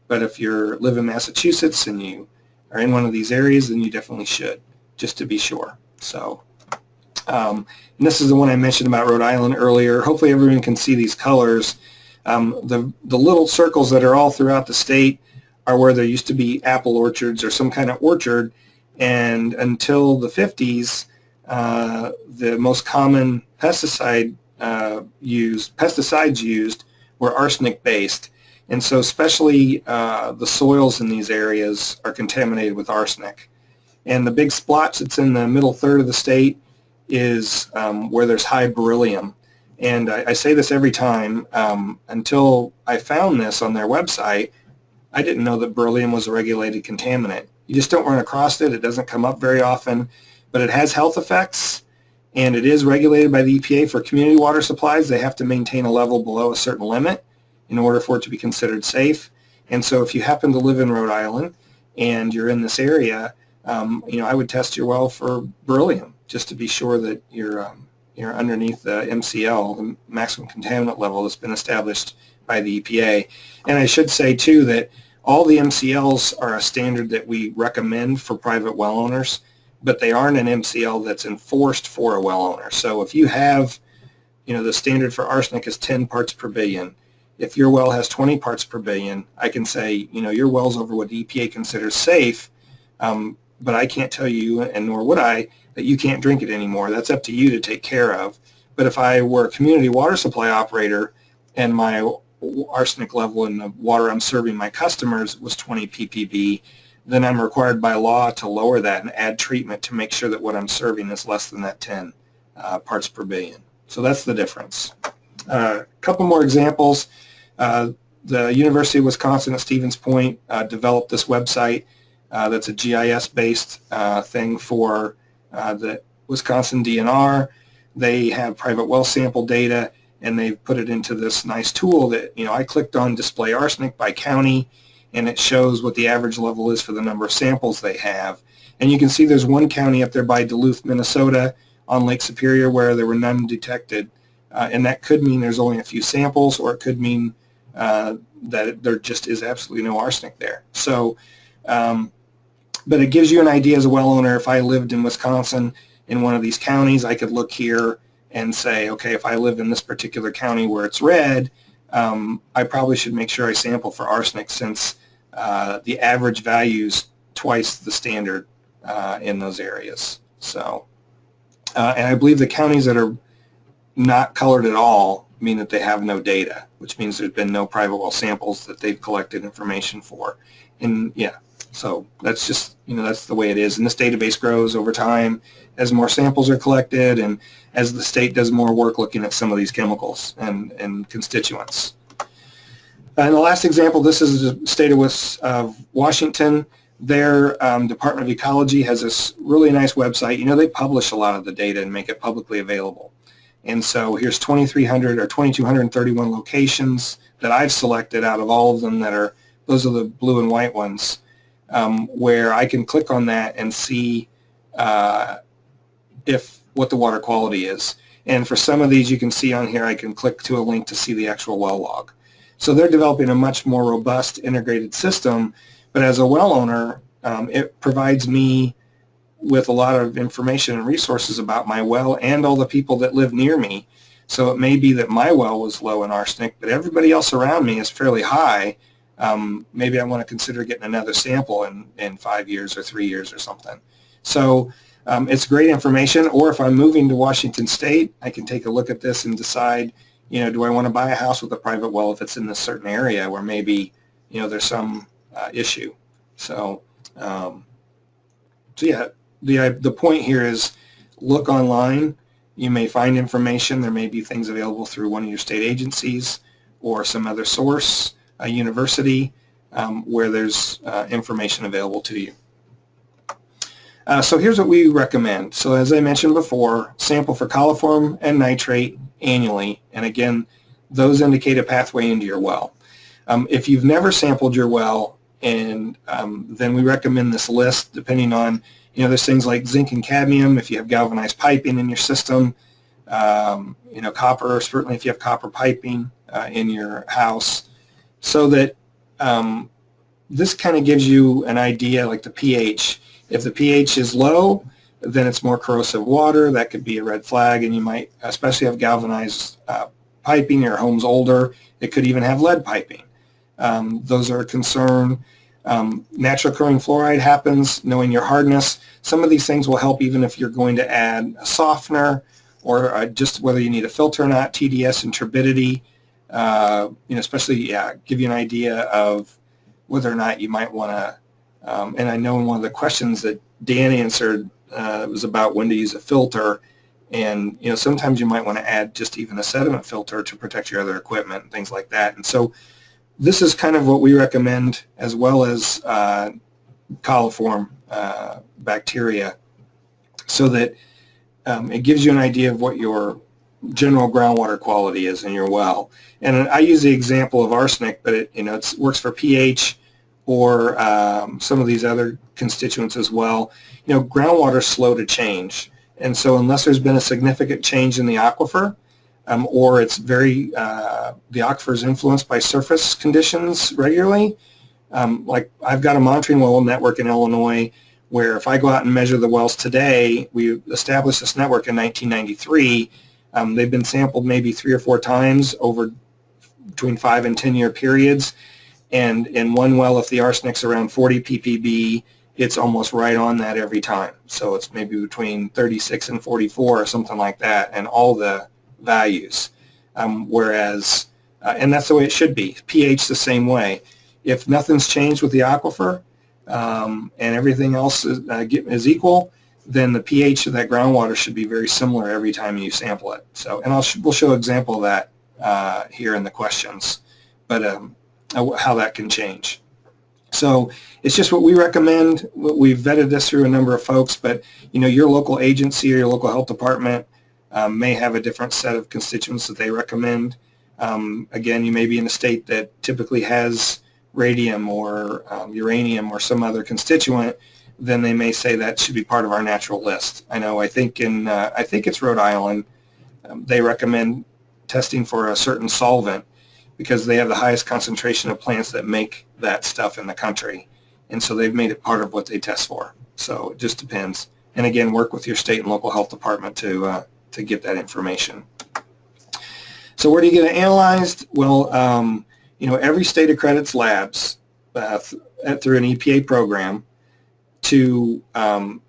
but if you live in Massachusetts and you are in one of these areas, then you definitely should, just to be sure. So, and this is the one I mentioned about Rhode Island earlier. Hopefully everyone can see these colors. The little circles that are all throughout the state are where there used to be apple orchards or some kind of orchard, and until the 50s, the most common pesticides used were arsenic-based. And so especially the soils in these areas are contaminated with arsenic. And the big splotch that's in the middle third of the state is where there's high beryllium. And I say this every time, until I found this on their website, I didn't know that beryllium was a regulated contaminant. You just don't run across it. It doesn't come up very often, but it has health effects, and it is regulated by the EPA for community water supplies. They have to maintain a level below a certain limit in order for it to be considered safe. And so if you happen to live in Rhode Island and you're in this area, I would test your well for beryllium just to be sure that you're underneath the MCL, the maximum contaminant level that's been established by the EPA. And I should say, too, that all the MCLs are a standard that we recommend for private well owners, but they aren't an MCL that's enforced for a well owner. So if you have, the standard for arsenic is 10 parts per billion. If your well has 20 parts per billion, I can say, your well's over what the EPA considers safe, but I can't tell you, and nor would I, that you can't drink it anymore. That's up to you to take care of. But if I were a community water supply operator and my arsenic level in the water I'm serving my customers was 20 ppb, then I'm required by law to lower that and add treatment to make sure that what I'm serving is less than that 10 parts per billion. So that's the difference. A couple more examples. The University of Wisconsin at Stevens Point developed this website that's a GIS-based thing for the Wisconsin DNR. They have private well sample data, and they've put it into this nice tool that, I clicked on display arsenic by county, and it shows what the average level is for the number of samples they have. And you can see there's one county up there by Duluth, Minnesota on Lake Superior where there were none detected. And that could mean there's only a few samples, or it could mean that there just is absolutely no arsenic there. So, but it gives you an idea as a well owner. If I lived in Wisconsin in one of these counties, I could look here and say, okay, if I live in this particular county where it's red, I probably should make sure I sample for arsenic, since the average value's twice the standard in those areas. So, and I believe the counties that are not colored at all mean that they have no data, which means there's been no private well samples that they've collected information for. And yeah, so that's just, that's the way it is. And this database grows over time as more samples are collected and as the state does more work looking at some of these chemicals and constituents. And the last example, this is the state of Washington. Their Department of Ecology has this really nice website. They publish a lot of the data and make it publicly available. And so here's 2,300 or 2,231 locations that I've selected out of all of them those are the blue and white ones, where I can click on that and see what the water quality is. And for some of these you can see on here, I can click to a link to see the actual well log. So they're developing a much more robust integrated system, but as a well owner, it provides me with a lot of information and resources about my well and all the people that live near me. So it may be that my well was low in arsenic, but everybody else around me is fairly high. Maybe I want to consider getting another sample in 5 years or 3 years or something. So it's great information. Or if I'm moving to Washington State, I can take a look at this and decide, do I want to buy a house with a private well if it's in this certain area where maybe, there's some issue. So, yeah, the point here is look online. You may find information. There may be things available through one of your state agencies or some other source, a university, where there's information available to you. So here's what we recommend. So as I mentioned before, sample for coliform and nitrate annually. And again, those indicate a pathway into your well. If you've never sampled your well, and then we recommend this list depending on, there's things like zinc and cadmium if you have galvanized piping in your system, copper, certainly if you have copper piping in your house, so that this kind of gives you an idea like the pH. If the pH is low, then it's more corrosive water. That could be a red flag, and you might especially have galvanized piping, your home's older, it could even have lead piping. Those are a concern. Natural occurring fluoride happens, knowing your hardness. Some of these things will help even if you're going to add a softener or just whether you need a filter or not, TDS and turbidity, especially, give you an idea of whether or not you might want to, and I know in one of the questions that Dan answered was about when to use a filter, and sometimes you might want to add just even a sediment filter to protect your other equipment and things like that. And so this is kind of what we recommend, as well as coliform bacteria, so that it gives you an idea of what your general groundwater quality is in your well. And I use the example of arsenic, but it works for pH or some of these other constituents as well. Groundwater is slow to change, and so unless there's been a significant change in the aquifer, or it's the aquifer is influenced by surface conditions regularly. Like I've got a monitoring well network in Illinois where if I go out and measure the wells today, we established this network in 1993. They've been sampled maybe 3 or 4 times over between 5 and 10 year periods. And in one well, if the arsenic's around 40 ppb, it's almost right on that every time. So it's maybe between 36 and 44 or something like that, and all the values. Whereas, and that's the way it should be. pH the same way. If nothing's changed with the aquifer and everything else is equal, then the pH of that groundwater should be very similar every time you sample it. So, and we'll show an example of that here in the questions, but how that can change. So it's just what we recommend. We've vetted this through a number of folks, but your local agency or your local health department may have a different set of constituents that they recommend. Again, you may be in a state that typically has radium or uranium or some other constituent, then they may say that should be part of our natural list. I think it's Rhode Island, they recommend testing for a certain solvent because they have the highest concentration of plants that make that stuff in the country. And so they've made it part of what they test for. So it just depends. And again, work with your state and local health department to get that information. So where do you get it analyzed? Well, every state accredits labs through an EPA program to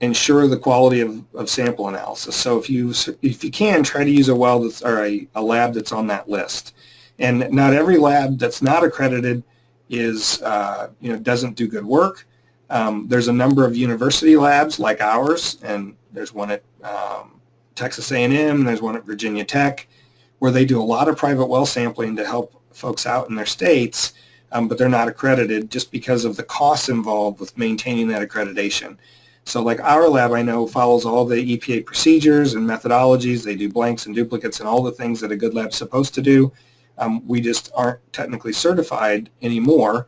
ensure the quality of sample analysis. So if you can, try to use a well or a lab that's on that list. And not every lab that's not accredited is doesn't do good work. There's a number of university labs like ours, and there's one at Texas A&M, there's one at Virginia Tech, where they do a lot of private well sampling to help folks out in their states, but they're not accredited just because of the costs involved with maintaining that accreditation. So like our lab, I know, follows all the EPA procedures and methodologies. They do blanks and duplicates and all the things that a good lab's supposed to do. We just aren't technically certified anymore.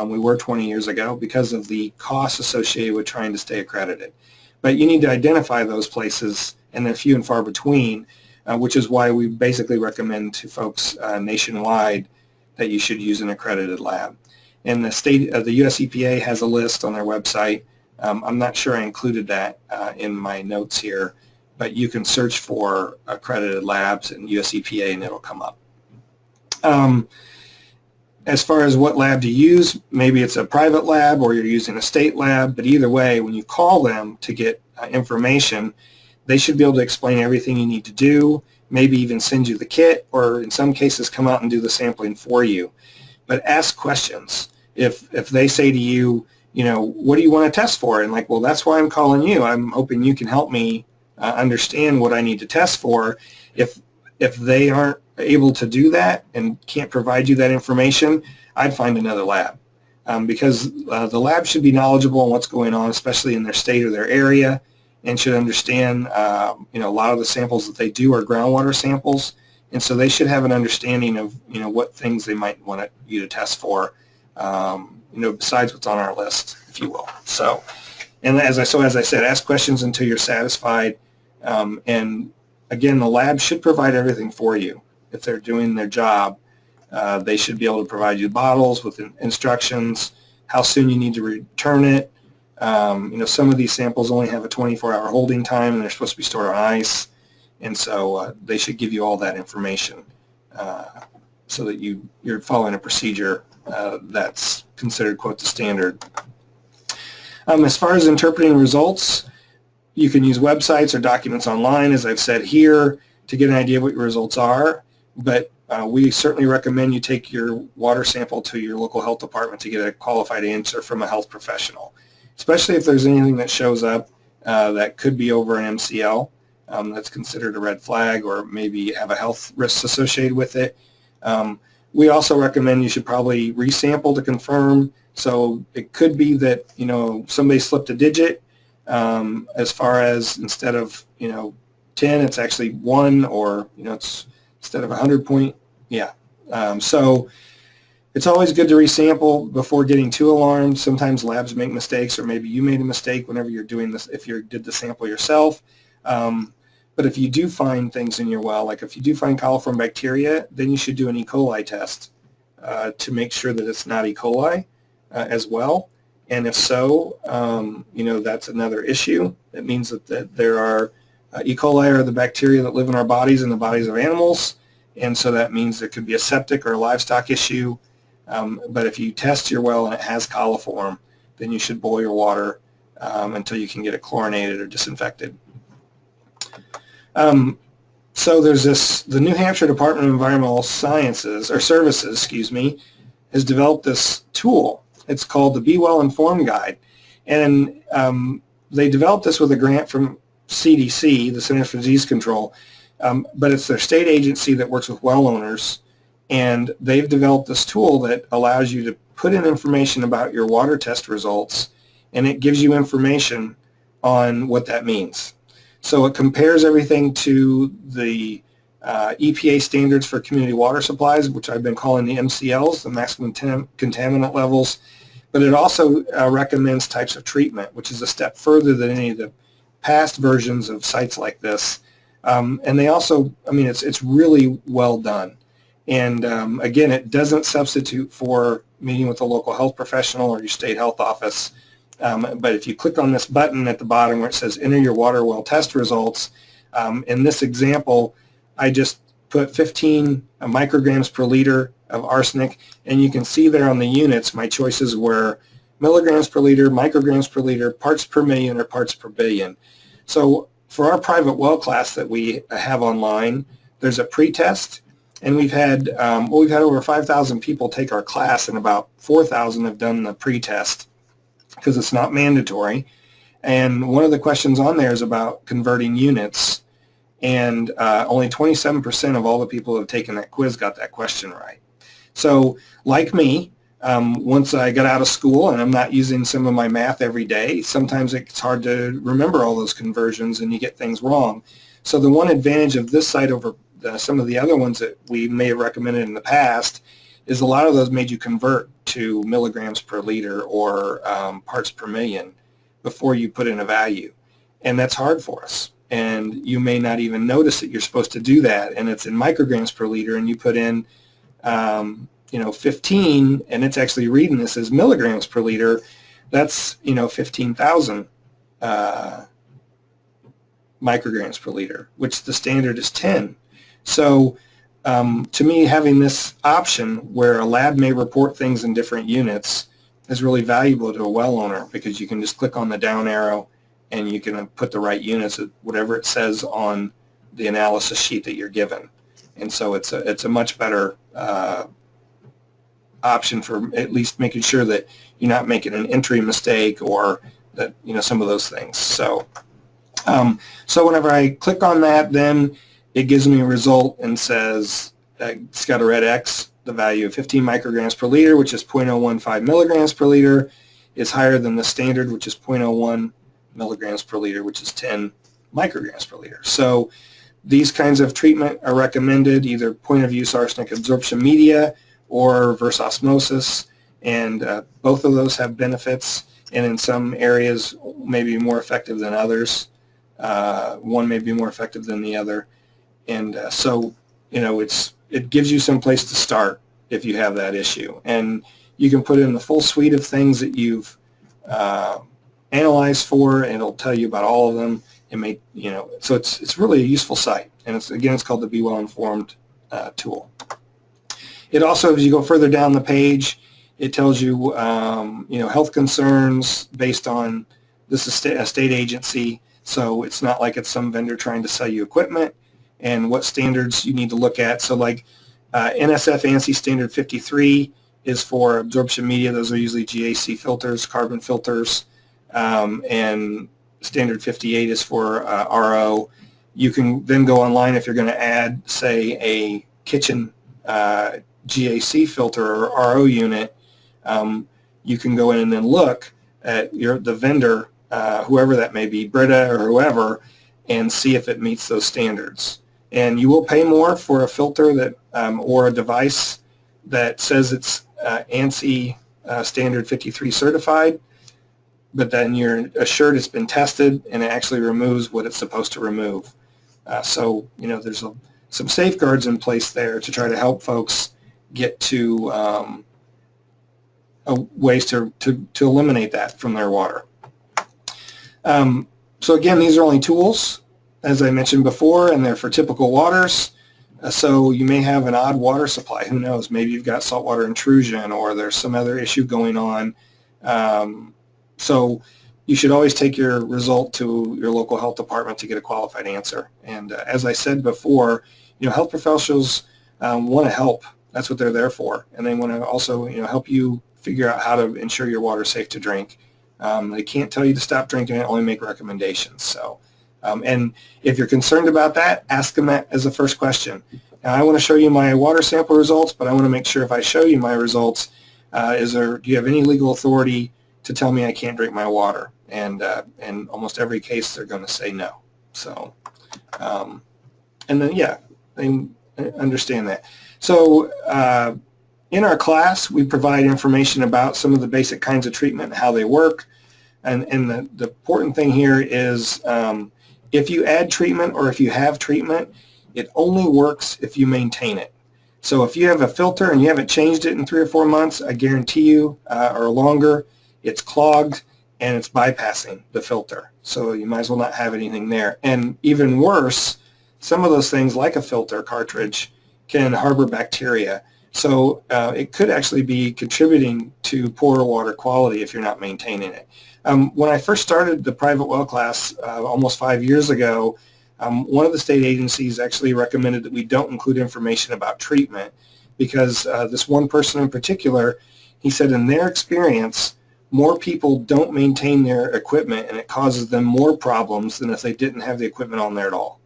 We were 20 years ago because of the costs associated with trying to stay accredited. But you need to identify those places, and they're few and far between, which is why we basically recommend to folks nationwide that you should use an accredited lab. And the US EPA has a list on their website. I'm not sure I included that in my notes here, but you can search for accredited labs in US EPA and it'll come up. As far as what lab to use, maybe it's a private lab or you're using a state lab, but either way, when you call them to get information, they should be able to explain everything you need to do, maybe even send you the kit, or in some cases come out and do the sampling for you. But ask questions. If they say to you, what do you want to test for? And like, well, that's why I'm calling you. I'm hoping you can help me understand what I need to test for. If they aren't able to do that and can't provide you that information, I'd find another lab because the lab should be knowledgeable on what's going on, especially in their state or their area, and should understand, a lot of the samples that they do are groundwater samples, and so they should have an understanding of, what things they might want you to test for, besides what's on our list, if you will. So, and as I said, ask questions until you're satisfied, and again, the lab should provide everything for you. If they're doing their job, they should be able to provide you bottles with instructions, how soon you need to return it. Some of these samples only have a 24-hour holding time, and they're supposed to be stored on ice, and so they should give you all that information. so that you're following a procedure that's considered, quote, the standard. As far as interpreting results, you can use websites or documents online, as I've said here, to get an idea of what your results are, but we certainly recommend you take your water sample to your local health department to get a qualified answer from a health professional, especially if there's anything that shows up that could be over an MCL that's considered a red flag or maybe have a health risk associated with it. We also recommend you should probably resample to confirm. So it could be that, somebody slipped a digit as far as instead of, 10, it's actually 1, or, it's instead of 100 point. Yeah. So it's always good to resample before getting too alarmed. Sometimes labs make mistakes, or maybe you made a mistake whenever you're doing this, if you did the sample yourself. But if you do find things in your well, like if you do find coliform bacteria, then you should do an E. coli test to make sure that it's not E. coli as well. And if so, that's another issue. That means that there are E. coli are the bacteria that live in our bodies and the bodies of animals. And so that means there could be a septic or a livestock issue. But if you test your well and it has coliform, then you should boil your water until you can get it chlorinated or disinfected. So there's the New Hampshire Department of Environmental Services, has developed this tool. It's called the VWellinformed Guide. And they developed this with a grant from CDC, the Centers for Disease Control, but it's their state agency that works with well owners, and they've developed this tool that allows you to put in information about your water test results, and it gives you information on what that means. So it compares everything to the EPA standards for community water supplies, which I've been calling the MCLs, the maximum contaminant levels, but it also recommends types of treatment, which is a step further than any of the past versions of sites like this. And they also, it's really well done. And again, it doesn't substitute for meeting with a local health professional or your state health office. But if you click on this button at the bottom where it says enter your water well test results, in this example, I just put 15 micrograms per liter of arsenic, and you can see there on the units my choices were milligrams per liter, micrograms per liter, parts per million, or parts per billion. So for our private well class that we have online, there's a pre-test, and we've had over 5,000 people take our class, and about 4,000 have done the pre-test because it's not mandatory. And one of the questions on there is about converting units, and only 27% of all the people who have taken that quiz got that question right. So like me, once I got out of school and I'm not using some of my math every day, sometimes it's hard to remember all those conversions and you get things wrong. So the one advantage of this site over some of the other ones that we may have recommended in the past is a lot of those made you convert to milligrams per liter or parts per million before you put in a value. And that's hard for us. And you may not even notice that you're supposed to do that, and it's in micrograms per liter, and you put in 15, and it's actually reading this as milligrams per liter. That's 15,000 micrograms per liter, which the standard is 10. So to me, having this option where a lab may report things in different units is really valuable to a well owner, because you can just click on the down arrow and you can put the right units at whatever it says on the analysis sheet that you're given. And so it's a much better option for at least making sure that you're not making an entry mistake or that, some of those things. So so whenever I click on that, then it gives me a result and says it's got a red X. The value of 15 micrograms per liter, which is 0.015 milligrams per liter, is higher than the standard, which is 0.01 milligrams per liter, which is 10 micrograms per liter. So these kinds of treatment are recommended, either point-of-use arsenic absorption media or reverse osmosis, and both of those have benefits, and in some areas may be more effective than others. One may be more effective than the other, and so it gives you some place to start if you have that issue, and you can put in the full suite of things that you've analyzed for, and it'll tell you about all of them. So it's really a useful site, and it's called the VWellinformed tool. It also, as you go further down the page, it tells you, health concerns based on this is a state agency, so it's not like it's some vendor trying to sell you equipment, and what standards you need to look at. So like NSF ANSI Standard 53 is for absorption media. Those are usually GAC filters, carbon filters, and Standard 58 is for RO. You can then go online if you're going to add, say, a kitchen GAC filter or RO unit. You can go in and then look at the vendor, whoever that may be, Brita or whoever, and see if it meets those standards. And you will pay more for a filter that or a device that says it's ANSI Standard 53 certified, but then you're assured it's been tested and it actually removes what it's supposed to remove. So there's some safeguards in place there to try to help folks get to ways to eliminate that from their water. So again, these are only tools, as I mentioned before, and they're for typical waters. So you may have an odd water supply. Who knows? Maybe you've got saltwater intrusion or there's some other issue going on. So you should always take your result to your local health department to get a qualified answer. And as I said before, health professionals want to help. That's what they're there for. And they want to also, help you figure out how to ensure your water is safe to drink. They can't tell you to stop drinking it, only make recommendations. So, and if you're concerned about that, ask them that as the first question. Now, I want to show you my water sample results, but I want to make sure if I show you my results, do you have any legal authority to tell me I can't drink my water? And in almost every case, they're going to say no. So, and then, yeah, they understand that. So, in our class, we provide information about some of the basic kinds of treatment and how they work. And the important thing here is if you add treatment or if you have treatment, it only works if you maintain it. So if you have a filter and you haven't changed it in 3 or 4 months, I guarantee you, or longer, it's clogged and it's bypassing the filter. So you might as well not have anything there. And even worse, some of those things like a filter cartridge can harbor bacteria. So it could actually be contributing to poor water quality if you're not maintaining it. When I first started the private well class almost 5 years ago, one of the state agencies actually recommended that we don't include information about treatment because this one person in particular, he said in their experience, more people don't maintain their equipment and it causes them more problems than if they didn't have the equipment on there at all.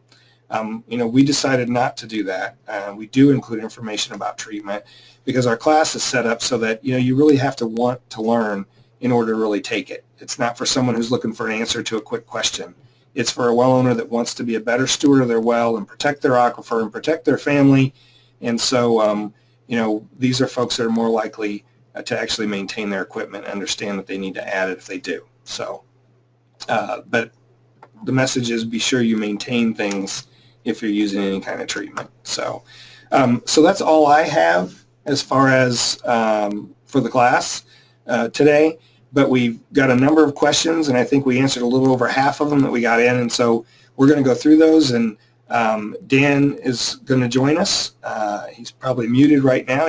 We decided not to do that. We do include information about treatment because our class is set up so that, you really have to want to learn in order to really take it. It's not for someone who's looking for an answer to a quick question. It's for a well owner that wants to be a better steward of their well and protect their aquifer and protect their family. And so, these are folks that are more likely to actually maintain their equipment and understand that they need to add it if they do. So, but the message is be sure you maintain things if you're using any kind of treatment. So, so that's all I have as far as for the class today. But we've got a number of questions, and I think we answered a little over half of them that we got in. And so we're going to go through those, and Dan is going to join us. He's probably muted right now.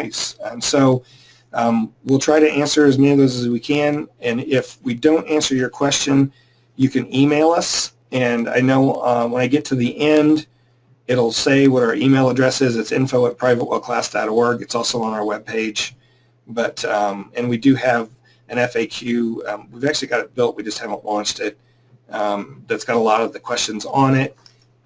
We'll try to answer as many of those as we can. And if we don't answer your question, you can email us. And I know when I get to the end, it'll say what our email address is. It's info@privatewellclass.org. It's also on our webpage. But and we do have an FAQ. We've actually got it built. We just haven't launched it. That's got a lot of the questions on it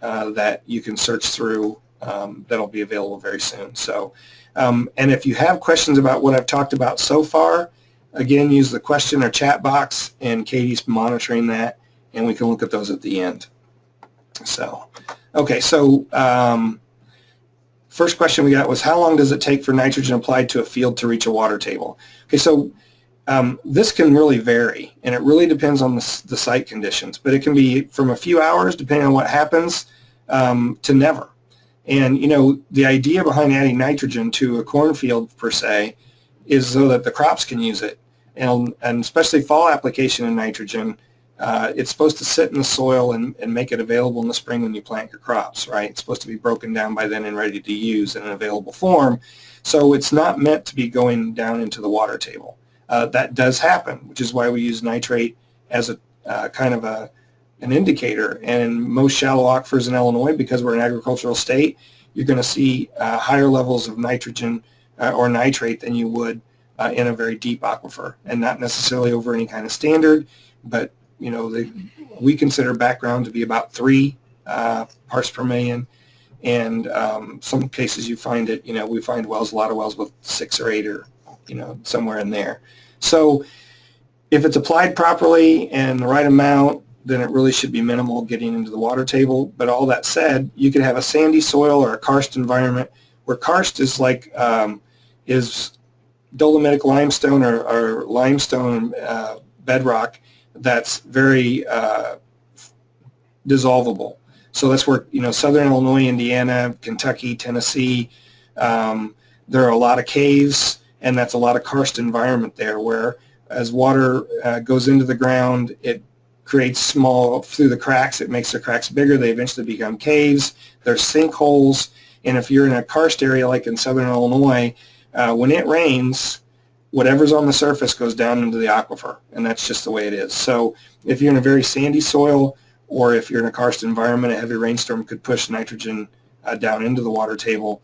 that you can search through. That'll be available very soon. So, and if you have questions about what I've talked about so far, again, use the question or chat box, and Katie's monitoring that, and we can look at those at the end. So, okay, so first question we got was, how long does it take for nitrogen applied to a field to reach a water table? Okay, so this can really vary, and it really depends on the site conditions, but it can be from a few hours, depending on what happens, to never. And, the idea behind adding nitrogen to a cornfield, per se, is so that the crops can use it. And especially fall application of nitrogen it's supposed to sit in the soil and make it available in the spring when you plant your crops, right? It's supposed to be broken down by then and ready to use in an available form. So it's not meant to be going down into the water table. That does happen, which is why we use nitrate as a kind of an indicator. And in most shallow aquifers in Illinois, because we're an agricultural state, you're going to see higher levels of nitrogen or nitrate than you would in a very deep aquifer, and not necessarily over any kind of standard, but we consider background to be about 3 parts per million, and some cases you find it, we find a lot of wells with 6 or 8 or somewhere in there. So if it's applied properly and the right amount, then it really should be minimal getting into the water table. But all that said, you could have a sandy soil or a karst environment where karst is like is dolomitic limestone or limestone bedrock that's very dissolvable. So that's where southern Illinois, Indiana, Kentucky, Tennessee, there are a lot of caves, and that's a lot of karst environment there, where as water goes into the ground, it creates small, through the cracks, it makes the cracks bigger. They eventually become caves. There's sinkholes. And if you're in a karst area like in southern Illinois, when it rains, whatever's on the surface goes down into the aquifer, and that's just the way it is. So if you're in a very sandy soil, or if you're in a karst environment, a heavy rainstorm could push nitrogen down into the water table,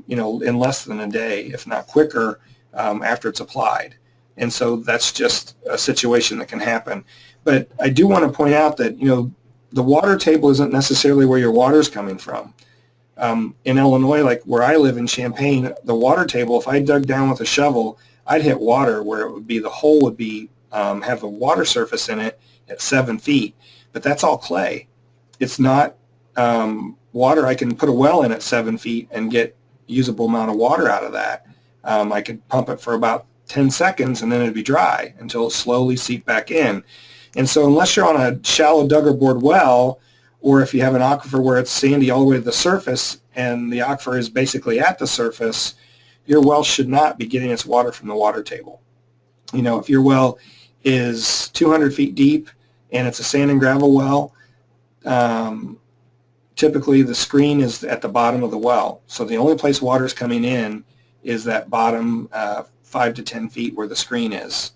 in less than a day, if not quicker, after it's applied. And so that's just a situation that can happen. But I do want to point out that, the water table isn't necessarily where your water's coming from. In Illinois, like where I live in Champaign, the water table, if I dug down with a shovel, I'd hit water where it would be, the hole would be, have a water surface in it at 7 feet. But that's all clay. It's not water. I can put a well in at 7 feet and get usable amount of water out of that. I could pump it for about 10 seconds and then it'd be dry until it slowly seep back in. And so unless you're on a shallow Duggar bored well, or if you have an aquifer where it's sandy all the way to the surface and the aquifer is basically at the surface, your well should not be getting its water from the water table. If your well is 200 feet deep and it's a sand and gravel well, typically the screen is at the bottom of the well. So the only place water is coming in is that bottom 5 to 10 feet where the screen is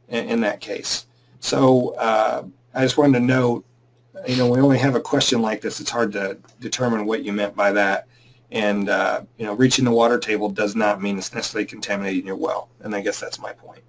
in that case. So I just wanted to note, we only have a question like this. It's hard to determine what you meant by that. And, reaching the water table does not mean it's necessarily contaminating your well. And I guess that's my point.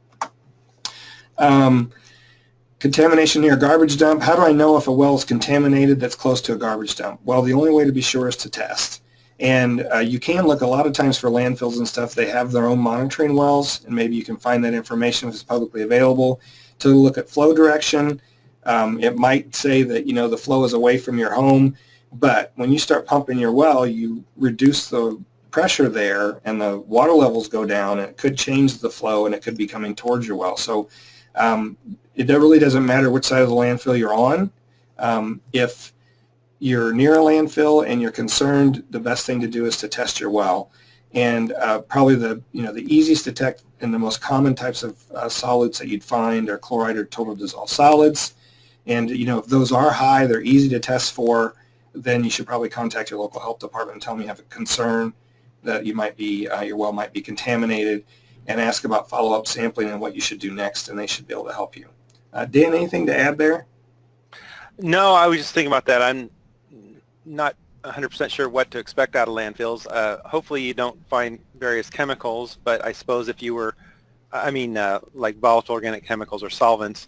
Contamination near a garbage dump. How do I know if a well is contaminated that's close to a garbage dump? Well, the only way to be sure is to test. And you can look a lot of times for landfills and stuff. They have their own monitoring wells, and maybe you can find that information if it's publicly available. To look at flow direction, it might say that, the flow is away from your home, but when you start pumping your well, you reduce the pressure there and the water levels go down, and it could change the flow and it could be coming towards your well. So it really doesn't matter which side of the landfill you're on. If you're near a landfill and you're concerned, the best thing to do is to test your well. And probably the easiest to detect and the most common types of solids that you'd find are chloride or total dissolved solids. And if those are high, they're easy to test for, then you should probably contact your local health department and tell them you have a concern that you might be your well might be contaminated, and ask about follow-up sampling and what you should do next, and they should be able to help you. Dan, anything to add there? No, I was just thinking about that. I'm not 100% sure what to expect out of landfills. Hopefully you don't find various chemicals, but I suppose if you were, like volatile organic chemicals or solvents,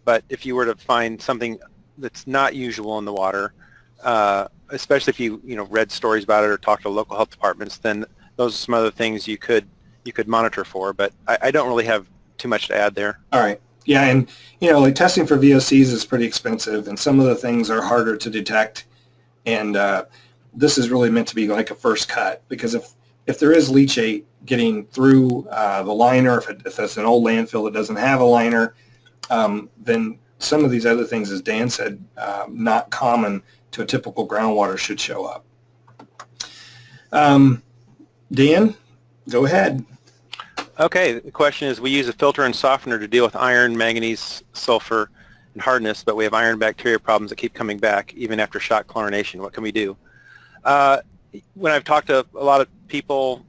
but if you were to find something that's not usual in the water, especially if you read stories about it or talked to local health departments, then those are some other things you could monitor for. But I don't really have too much to add there. All right. Yeah, and like testing for VOCs is pretty expensive, and some of the things are harder to detect. And this is really meant to be like a first cut, because if there is leachate getting through the liner, if it's an old landfill that doesn't have a liner, then some of these other things, as Dan said, not common to a typical groundwater, should show up. Dan, go ahead. Okay, the question is, we use a filter and softener to deal with iron, manganese, sulfur, and hardness, but we have iron bacteria problems that keep coming back even after shock chlorination. What can we do? When I've talked to a lot of people,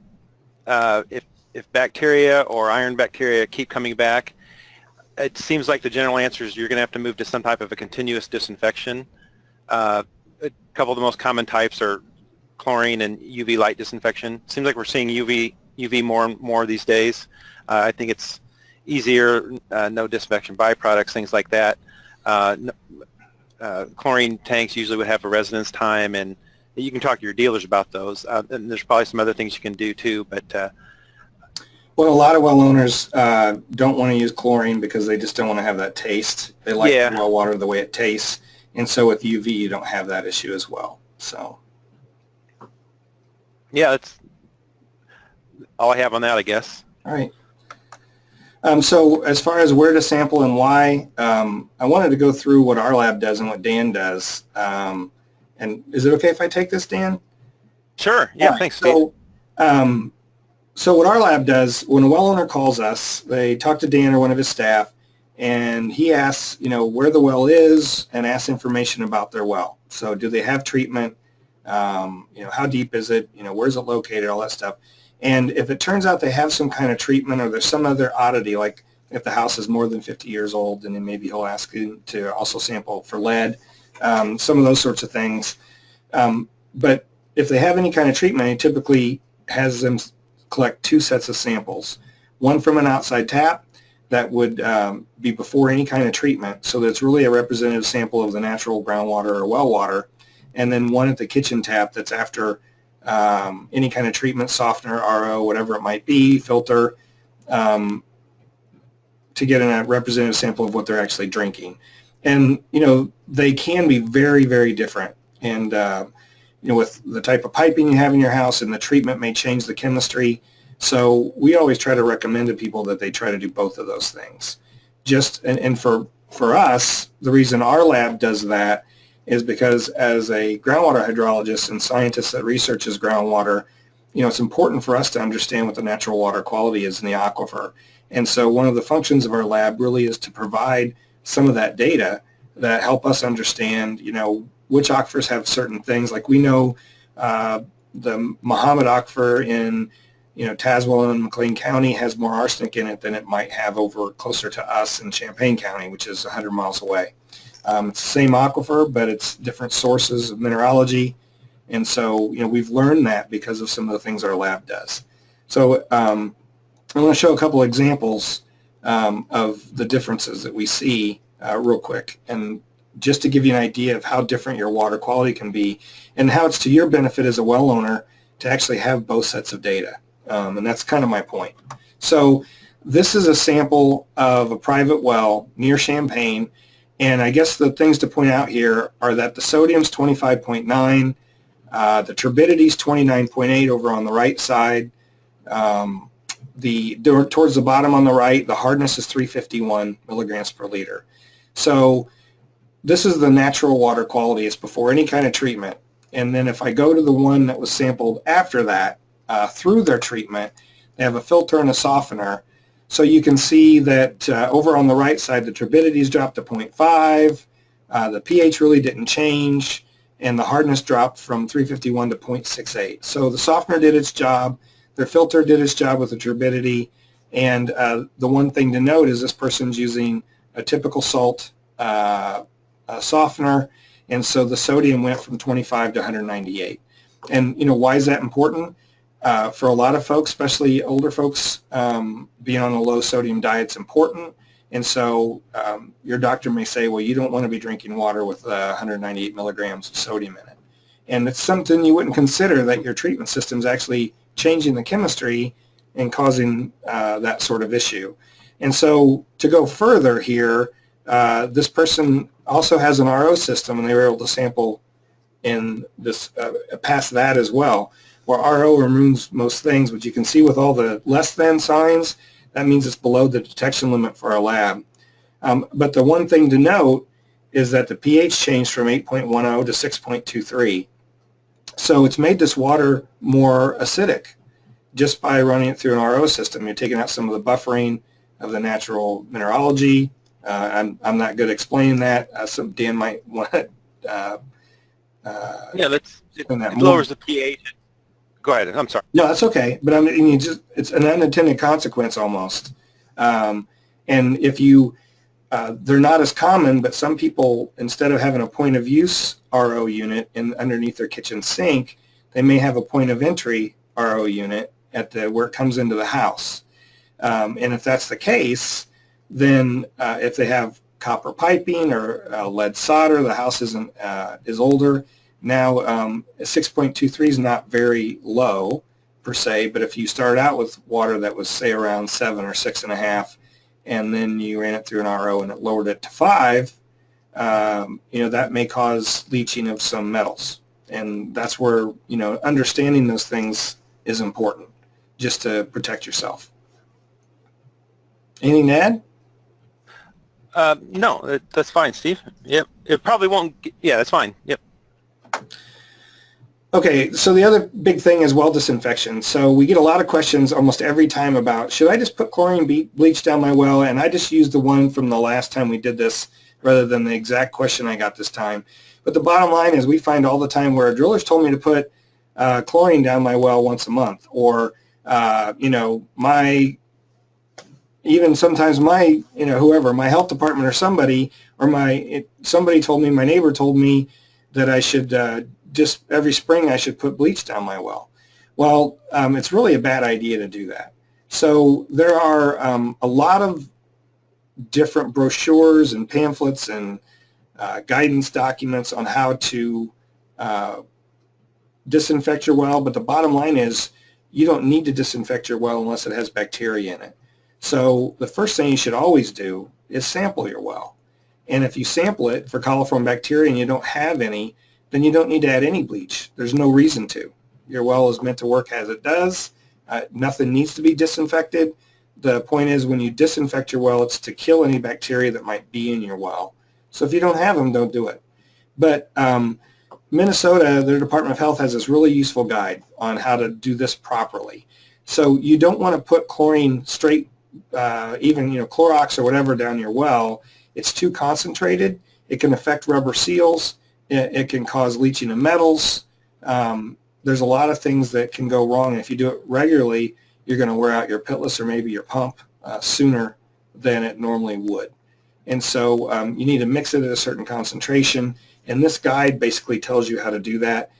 if bacteria or iron bacteria keep coming back, it seems like the general answer is you're going to have to move to some type of a continuous disinfection. A couple of the most common types are chlorine and UV light disinfection. Seems like we're seeing UV more and more these days. I think it's easier, no disinfection byproducts, things like that. Chlorine tanks usually would have a residence time, and you can talk to your dealers about those. And there's probably some other things you can do too, but well, a lot of well owners don't want to use chlorine because they just don't want to have that taste. They like the well water the way it tastes, and so with UV you don't have that issue as well. So yeah, that's all I have on that, I guess. All right. So as far as where to sample and why, I wanted to go through what our lab does and what Dan does. And is it okay if I take this, Dan? Sure. Yeah, right. Thanks. So what our lab does, when a well owner calls us, they talk to Dan or one of his staff, and he asks, where the well is and asks information about their well. So do they have treatment? How deep is it? Where's it located? All that stuff. And if it turns out they have some kind of treatment or there's some other oddity, like if the house is more than 50 years old, and then maybe he'll ask you to also sample for lead, some of those sorts of things. But if they have any kind of treatment, he typically has them collect two sets of samples, one from an outside tap that would be before any kind of treatment, so that's really a representative sample of the natural groundwater or well water, and then one at the kitchen tap that's after any kind of treatment, softener, RO, whatever it might be, filter, to get a representative sample of what they're actually drinking. And, they can be very, very different. And, with the type of piping you have in your house and the treatment may change the chemistry. So we always try to recommend to people that they try to do both of those things. And for us, the reason our lab does that is because as a groundwater hydrologist and scientist that researches groundwater, it's important for us to understand what the natural water quality is in the aquifer. And so one of the functions of our lab really is to provide some of that data that help us understand, which aquifers have certain things. Like we know the Muhammad aquifer in, Tazewell and McLean County has more arsenic in it than it might have over closer to us in Champaign County, which is 100 miles away. It's the same aquifer, but it's different sources of mineralogy. And so, we've learned that because of some of the things our lab does. So I'm going to show a couple examples of the differences that we see real quick. And just to give you an idea of how different your water quality can be and how it's to your benefit as a well owner to actually have both sets of data. And that's kind of my point. So this is a sample of a private well near Champaign. And I guess the things to point out here are that the sodium's 25.9, the turbidity's 29.8 over on the right side. Towards the bottom on the right, the hardness is 351 milligrams per liter. So this is the natural water quality. It's before any kind of treatment. And then if I go to the one that was sampled after that, through their treatment, they have a filter and a softener. So you can see that over on the right side, the turbidity's dropped to 0.5, the pH really didn't change, and the hardness dropped from 351 to 0.68. So the softener did its job, their filter did its job with the turbidity, and the one thing to note is this person's using a typical salt softener, and so the sodium went from 25 to 198. And, why is that important? For a lot of folks, especially older folks, being on a low sodium diet is important. And so your doctor may say, well, you don't want to be drinking water with 198 milligrams of sodium in it. And it's something you wouldn't consider, that your treatment system is actually changing the chemistry and causing that sort of issue. And so to go further here, this person also has an RO system, and they were able to sample in this past that as well, where RO removes most things, but you can see with all the less than signs, that means it's below the detection limit for our lab. But the one thing to note is that the pH changed from 8.10 to 6.23. So it's made this water more acidic just by running it through an RO system. You're taking out some of the buffering of the natural mineralogy, I'm not good at explaining that. Dan might want to Yeah, it explain that more. lowers the pH. Go ahead. I'm sorry. No, that's okay. But I mean, it's an unintended consequence almost. And if you, they're not as common, but some people, instead of having a point of use RO unit underneath their kitchen sink, they may have a point of entry RO unit at where it comes into the house. And if that's the case, then if they have copper piping or lead solder, the house is older. Now, 6.23 is not very low per se, but if you started out with water that was, say, around 7 or 6.5, and then you ran it through an RO and it lowered it to 5, that may cause leaching of some metals. And that's where, understanding those things is important, just to protect yourself. Anything to add? No, that's fine, Steve. Yep. It probably won't. Yeah, that's fine. Yep. Okay, so the other big thing is well disinfection. So we get a lot of questions almost every time about, should I just put chlorine bleach down my well? And I just used the one from the last time we did this rather than the exact question I got this time. But the bottom line is we find all the time where drillers told me to put chlorine down my well once a month, or, even sometimes whoever, my health department or somebody, somebody told me, my neighbor told me that I should just every spring I should put bleach down my well. Well, it's really a bad idea to do that. So there are a lot of different brochures and pamphlets and guidance documents on how to disinfect your well, but the bottom line is you don't need to disinfect your well unless it has bacteria in it. So the first thing you should always do is sample your well. And if you sample it for coliform bacteria and you don't have any, then you don't need to add any bleach. There's no reason to. Your well is meant to work as it does. Nothing needs to be disinfected. The point is when you disinfect your well, it's to kill any bacteria that might be in your well. So if you don't have them, don't do it. But Minnesota, their Department of Health has this really useful guide on how to do this properly. So you don't want to put chlorine straight, even Clorox or whatever down your well. It's too concentrated. It can affect rubber seals. It can cause leaching of metals. There's a lot of things that can go wrong. If you do it regularly, you're going to wear out your pitless or maybe your pump sooner than it normally would. And so you need to mix it at a certain concentration. And this guide basically tells you how to do that.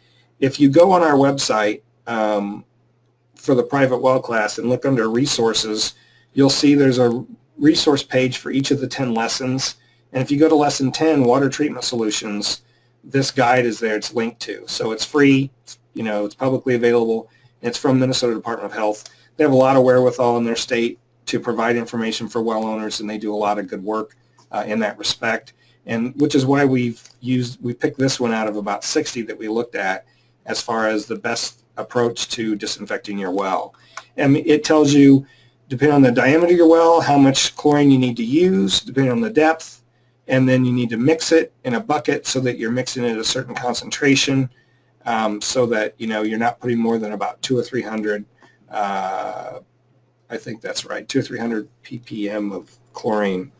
If you go on our website for the private well class and look under resources, you'll see there's a resource page for each of the 10 lessons. And if you go to lesson 10, water treatment solutions, this guide is there. It's linked to. So it's free. It's publicly available. It's from Minnesota Department of Health. They have a lot of wherewithal in their state to provide information for well owners, and they do a lot of good work in that respect. And which is why we picked this one out of about 60 that we looked at as far as the best approach to disinfecting your well. And it tells you, depending on the diameter of your well, how much chlorine you need to use, depending on the depth, and then you need to mix it in a bucket so that you're mixing it at a certain concentration, so that you're not putting more than about 200 or 300. I think that's right, 200 or 300 ppm of chlorine.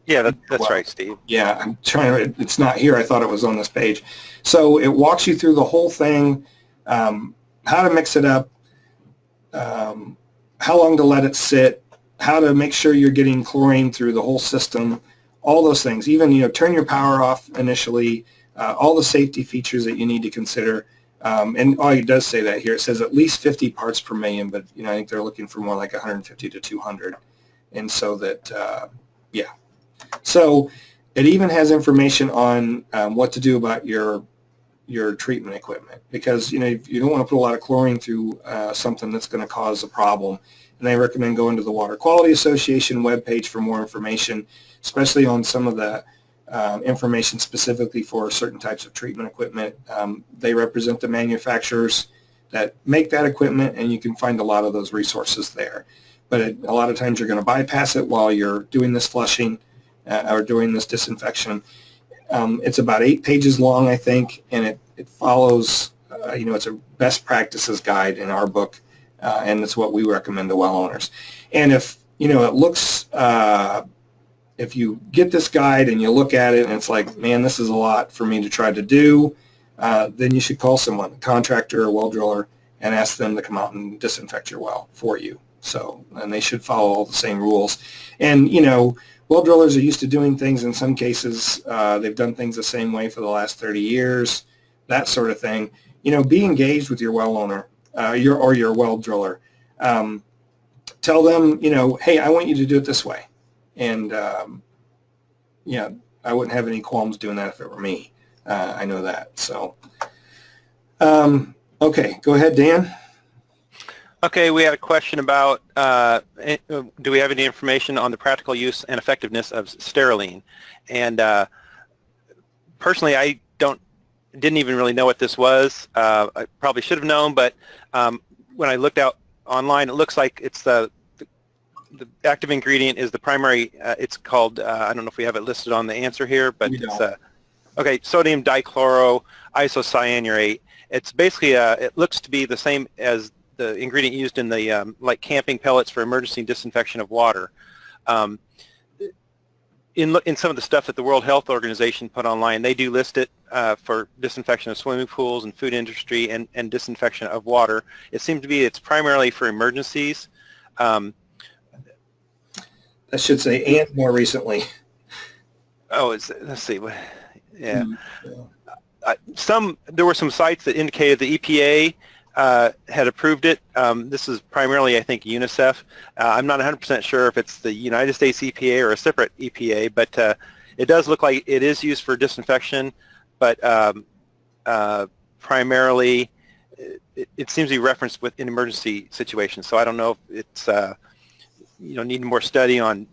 Yeah, that's right, Steve. Yeah, I'm trying to. It's not here. I thought it was on this page. So it walks you through the whole thing, how to mix it up, how long to let it sit, how to make sure you're getting chlorine through the whole system, all those things. Even turn your power off initially. All the safety features that you need to consider. And all it does say that here. It says at least 50 parts per million, but I think they're looking for more like 150 to 200. And so that, yeah. So it even has information on what to do about your treatment equipment, because you don't want to put a lot of chlorine through something that's going to cause a problem. And I recommend going to the Water Quality Association webpage for more information, especially on some of the information specifically for certain types of treatment equipment. They represent the manufacturers that make that equipment, and you can find a lot of those resources there. But a lot of times you're going to bypass it while you're doing this flushing or doing this disinfection. It's about 8 pages long, I think, and it follows, it's a best practices guide in our book, and it's what we recommend to well owners. And if it looks, if you get this guide and you look at it and it's like, man, this is a lot for me to try to do, then you should call someone, a contractor or well driller, and ask them to come out and disinfect your well for you. So, and they should follow all the same rules. And, well drillers are used to doing things in some cases. They've done things the same way for the last 30 years, that sort of thing. Be engaged with your well owner, your well driller. Tell them, hey, I want you to do it this way. And, I wouldn't have any qualms doing that if it were me. I know that. So, okay, go ahead, Dan. Okay, we had a question about, do we have any information on the practical use and effectiveness of Sterilene? And personally, I didn't even really know what this was. I probably should have known, but when I looked out online, it looks like it's the active ingredient is the primary. It's called, I don't know if we have it listed on the answer here, but it's okay, sodium dichloroisocyanurate. It's basically, it looks to be the same as the ingredient used in the like camping pellets for emergency disinfection of water. In some of the stuff that the World Health Organization put online, they do list it for disinfection of swimming pools and food industry and disinfection of water. It seems to be it's primarily for emergencies. I should say, and more recently. Oh, let's see. Yeah. There were some sites that indicated the EPA had approved it. This is primarily, I think, UNICEF. I'm not 100% sure if it's the United States EPA or a separate EPA, but it does look like it is used for disinfection, but primarily it seems to be referenced in emergency situations. So I don't know if it's needing more study on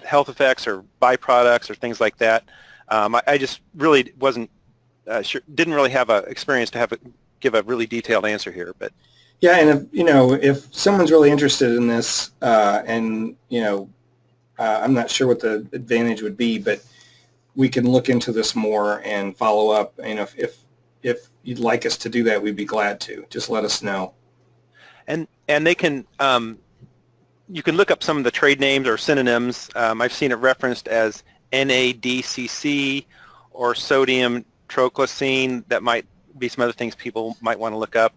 health effects or byproducts or things like that. I just really wasn't sure, didn't really have a experience to give a really detailed answer here, but yeah, and if someone's really interested in this, and I'm not sure what the advantage would be, but we can look into this more and follow up. And if you'd like us to do that, we'd be glad to. Just let us know. And they can you can look up some of the trade names or synonyms. I've seen it referenced as NADCC or sodium trochlosine. That might be some other things people might want to look up,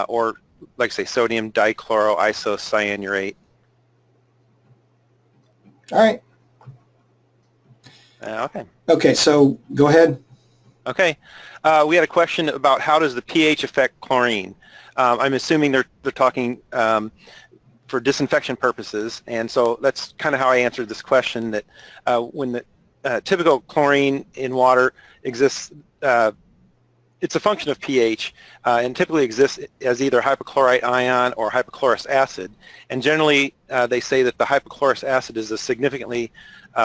or like I say, sodium dichloroisocyanurate. All right. Okay. Okay, so go ahead. Okay. We had a question about how does the pH affect chlorine. I'm assuming they're talking for disinfection purposes, and so that's kind of how I answered this question, that when the typical chlorine in water exists, it's a function of pH, and typically exists as either hypochlorite ion or hypochlorous acid. And generally, they say that the hypochlorous acid is a significantly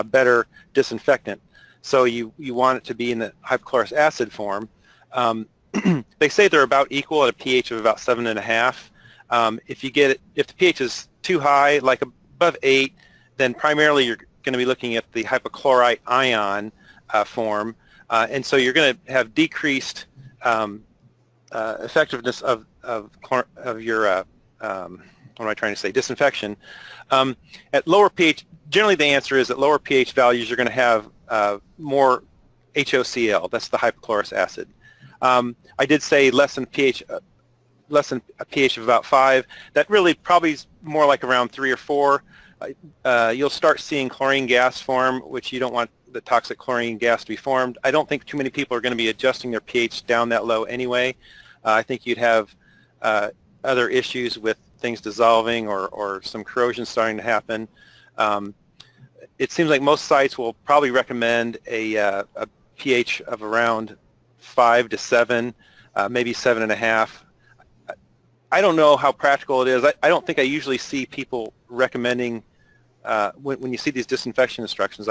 better disinfectant. So you want it to be in the hypochlorous acid form. They say they're about equal at a pH of about 7.5. If the pH is too high, like above 8, then primarily you're going to be looking at the hypochlorite ion form, and so you're going to have decreased effectiveness of your what am I trying to say, disinfection. At lower pH, generally the answer is at lower pH values you're going to have more HOCl. That's the hypochlorous acid. I did say less than a pH of about 5. That really probably is more like around 3 or 4. You'll start seeing chlorine gas form, which you don't want the toxic chlorine gas to be formed. I don't think too many people are going to be adjusting their pH down that low anyway. I think you'd have other issues with things dissolving or some corrosion starting to happen. It seems like most sites will probably recommend a pH of around 5 to 7, maybe 7.5. I don't know how practical it is. I don't think I usually see people recommending, when you see these disinfection instructions,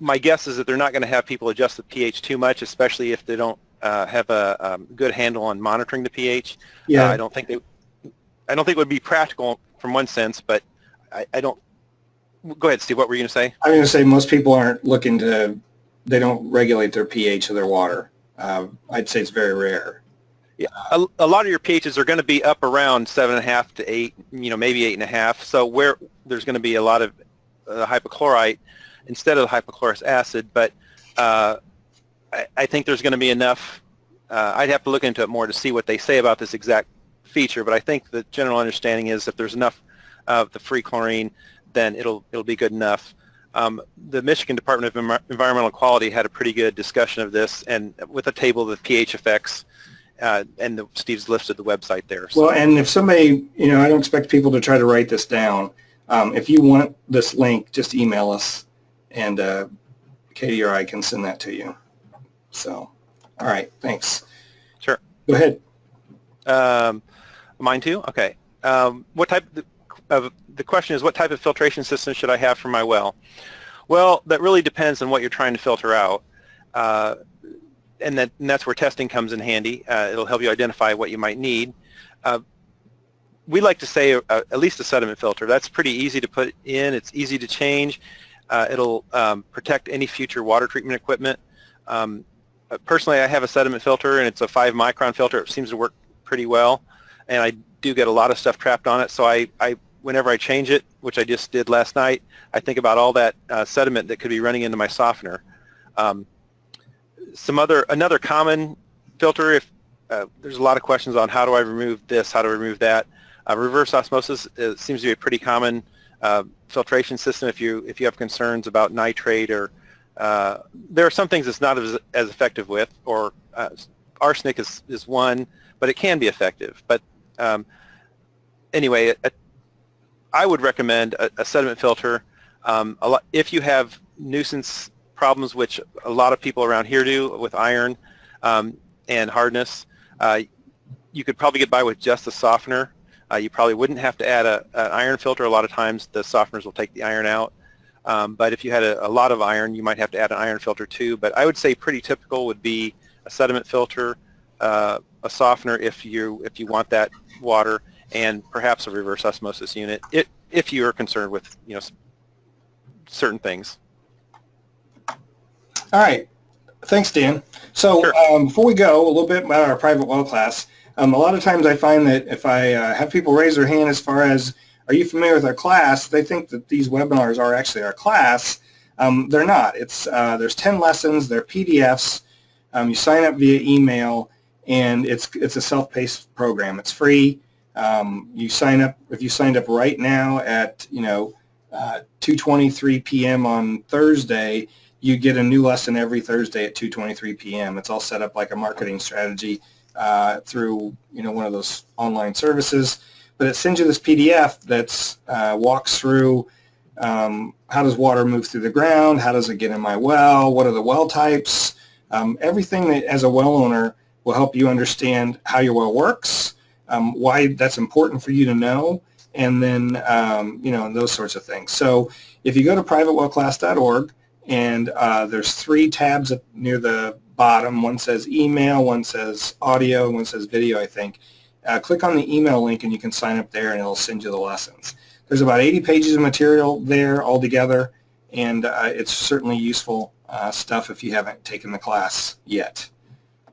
my guess is that they're not going to have people adjust the pH too much, especially if they don't have a good handle on monitoring the pH. Yeah. I don't think it would be practical from one sense, but I don't. Go ahead, Steve. What were you going to say? I'm going to say most people aren't they don't regulate their pH of their water. I'd say it's very rare. Yeah, a lot of your pHs are going to be up around 7.5 to 8, maybe 8.5. So where there's going to be a lot of hypochlorite instead of the hypochlorous acid, but I think there's going to be enough. I'd have to look into it more to see what they say about this exact feature, but I think the general understanding is if there's enough of the free chlorine, then it'll be good enough. The Michigan Department of Environmental Quality had a pretty good discussion of this, and with a table of the pH effects. And Steve's listed the website there. So. Well, and if somebody, I don't expect people to try to write this down. If you want this link, just email us, and Katie or I can send that to you. So, all right, thanks. Sure. Go ahead. Mine too? Okay. What type of, the question is, what type of filtration system should I have for my well? Well, that really depends on what you're trying to filter out. And that's where testing comes in handy. It'll help you identify what you might need. We like to say at least a sediment filter. That's pretty easy to put in. It's easy to change. It'll protect any future water treatment equipment. Personally, I have a sediment filter, and it's a 5-micron filter. It seems to work pretty well, and I do get a lot of stuff trapped on it. So I whenever I change it, which I just did last night, I think about all that sediment that could be running into my softener. Another common filter, if there's a lot of questions on how do I remove this, how do I remove that. Reverse osmosis seems to be a pretty common filtration system if you have concerns about nitrate, or there are some things it's not as effective with, or arsenic is one, but it can be effective. But anyway, I would recommend a sediment filter. If you have nuisance problems, which a lot of people around here do with iron and hardness, you could probably get by with just a softener. You probably wouldn't have to add an iron filter. A lot of times the softeners will take the iron out. But if you had a lot of iron, you might have to add an iron filter too. But I would say pretty typical would be a sediment filter, a softener if you want that water, and perhaps a reverse osmosis unit if you are concerned with certain things. All right. Thanks, Dan. So Sure. Before we go, a little bit about our private well class. A lot of times I find that if I have people raise their hand as far as, are you familiar with our class, they think that these webinars are actually our class. They're not. There's 10 lessons. They're PDFs. You sign up via email, and it's a self-paced program. It's free. You sign up, if you signed up right now at 2:23 p.m. on Thursday, you get a new lesson every Thursday at 2:23 p.m. It's all set up like a marketing strategy through one of those online services. But it sends you this PDF that's walks through how does water move through the ground, how does it get in my well, what are the well types, everything that as a well owner will help you understand how your well works, why that's important for you to know, and then those sorts of things. So if you go to privatewellclass.org, and there's 3 tabs near the bottom. One says email, one says audio, and one says video, I think. Click on the email link, and you can sign up there, and it'll send you the lessons. There's about 80 pages of material there altogether, and it's certainly useful stuff if you haven't taken the class yet.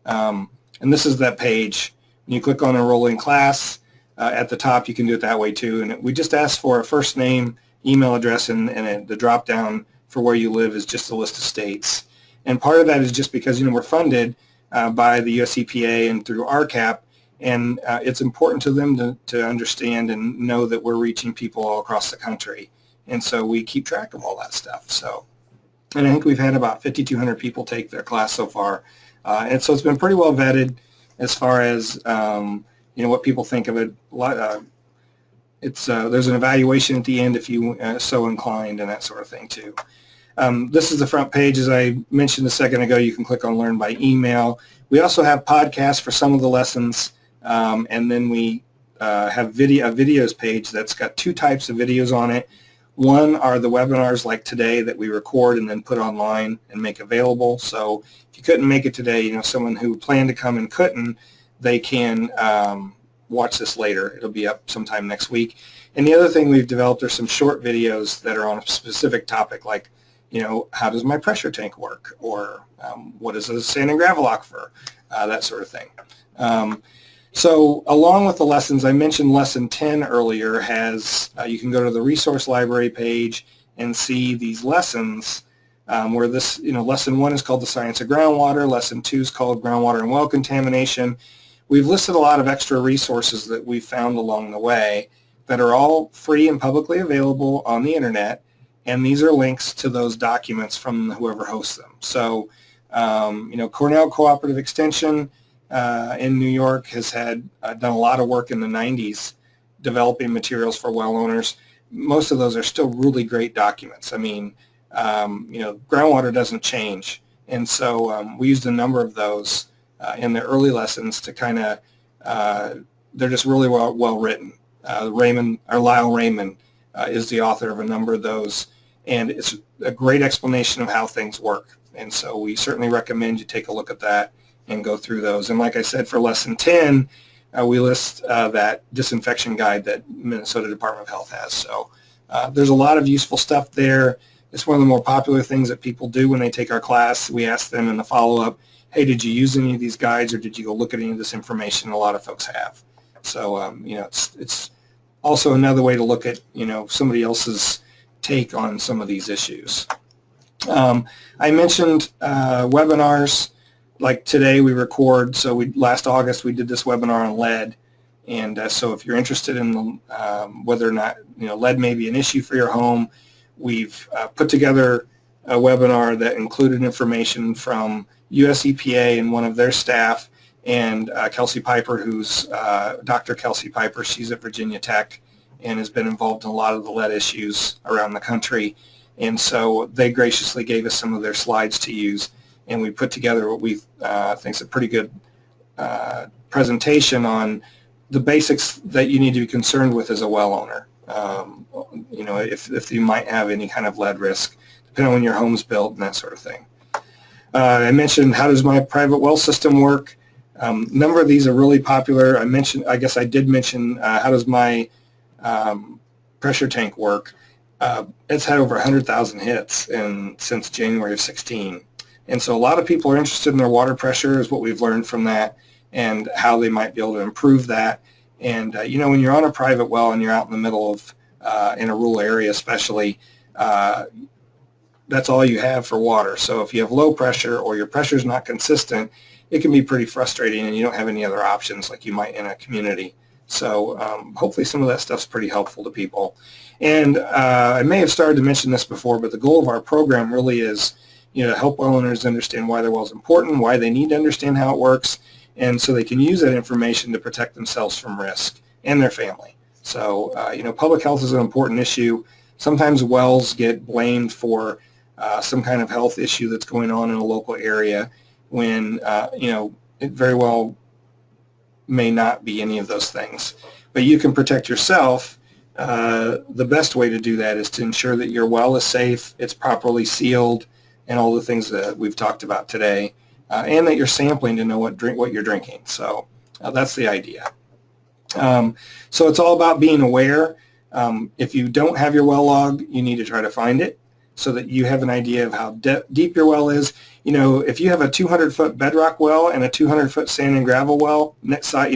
And this is that page. When you click on Enroll in Class, at the top, you can do it that way too. And we just ask for a first name, email address, and the drop-down for where you live is just a list of states. And part of that is just because we're funded by the US EPA and through RCAP, and it's important to them to understand and know that we're reaching people all across the country. And so we keep track of all that stuff. So, and I think we've had about 5,200 people take their class so far. And so it's been pretty well vetted as far as what people think of it. There's an evaluation at the end if you so inclined, and that sort of thing too. This is the front page. As I mentioned a second ago, you can click on Learn by Email. We also have podcasts for some of the lessons, and then we have a videos page that's got 2 types of videos on it. One are the webinars like today that we record and then put online and make available. So if you couldn't make it today, someone who planned to come and couldn't, they can watch this later. It'll be up sometime next week. And the other thing we've developed are some short videos that are on a specific topic, like how does my pressure tank work, or what is a sand and gravel aquifer, that sort of thing. So along with the lessons, I mentioned lesson 10 earlier has, you can go to the resource library page and see these lessons where this, lesson 1 is called the science of groundwater, lesson 2 is called groundwater and well contamination. We've listed a lot of extra resources that we've found along the way that are all free and publicly available on the internet, and these are links to those documents from whoever hosts them. So, Cornell Cooperative Extension in New York has done a lot of work in the 90s developing materials for well owners. Most of those are still really great documents. I mean, groundwater doesn't change, and so we used a number of those in the early lessons to kind of, they're just really well written. Lyle Raymond is the author of a number of those, and it's a great explanation of how things work. And so we certainly recommend you take a look at that and go through those. And like I said, for lesson 10, we list that disinfection guide that Minnesota Department of Health has. So there's a lot of useful stuff there. It's one of the more popular things that people do when they take our class. We ask them in the follow-up, hey, did you use any of these guides, or did you go look at any of this information? A lot of folks have. So, it's also another way to look at, somebody else's take on some of these issues. I mentioned webinars. Like today we record, so last August we did this webinar on lead, and so if you're interested in whether or not lead may be an issue for your home, we've put together a webinar that included information from US EPA and one of their staff, and Kelsey Piper, who's Dr. Kelsey Piper. She's at Virginia Tech and has been involved in a lot of the lead issues around the country, and so they graciously gave us some of their slides to use, and we put together what we think is a pretty good presentation on the basics that you need to be concerned with as a well owner. If you might have any kind of lead risk, depending on when your home's built and that sort of thing. I mentioned, how does my private well system work? A number of these are really popular. I did mention how does my pressure tank work. It's had over 100,000 hits since January of 16. And so a lot of people are interested in their water pressure, is what we've learned from that, and how they might be able to improve that. And, when you're on a private well and you're out in the middle of, in a rural area especially, that's all you have for water. So if you have low pressure or your pressure is not consistent, it can be pretty frustrating, and you don't have any other options like you might in a community. So hopefully some of that stuff's pretty helpful to people. And I may have started to mention this before, but the goal of our program really is, to help well owners understand why their well is important, why they need to understand how it works, and so they can use that information to protect themselves from risk and their family. So, public health is an important issue. Sometimes wells get blamed for some kind of health issue that's going on in a local area when, it very well may not be any of those things. But you can protect yourself. The best way to do that is to ensure that your well is safe, it's properly sealed, and all the things that we've talked about today, and that you're sampling to know what you're drinking. So that's the idea. So it's all about being aware. If you don't have your well log, you need to try to find it so that you have an idea of how deep your well is. If you have a 200-foot bedrock well and a 200-foot sand and gravel well, next side,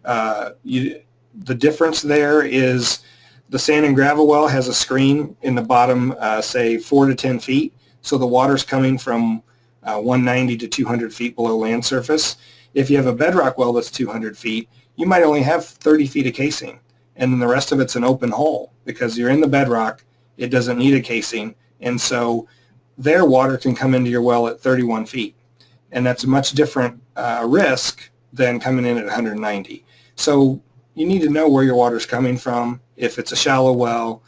the difference there is the sand and gravel well has a screen in the bottom, say 4 to 10 feet. So the water's coming from 190 to 200 feet below land surface. If you have a bedrock well that's 200 feet, you might only have 30 feet of casing, and then the rest of it's an open hole because you're in the bedrock. It doesn't need a casing, and so their water can come into your well at 31 feet, and that's a much different risk than coming in at 190. So you need to know where your water's coming from, if it's a shallow well,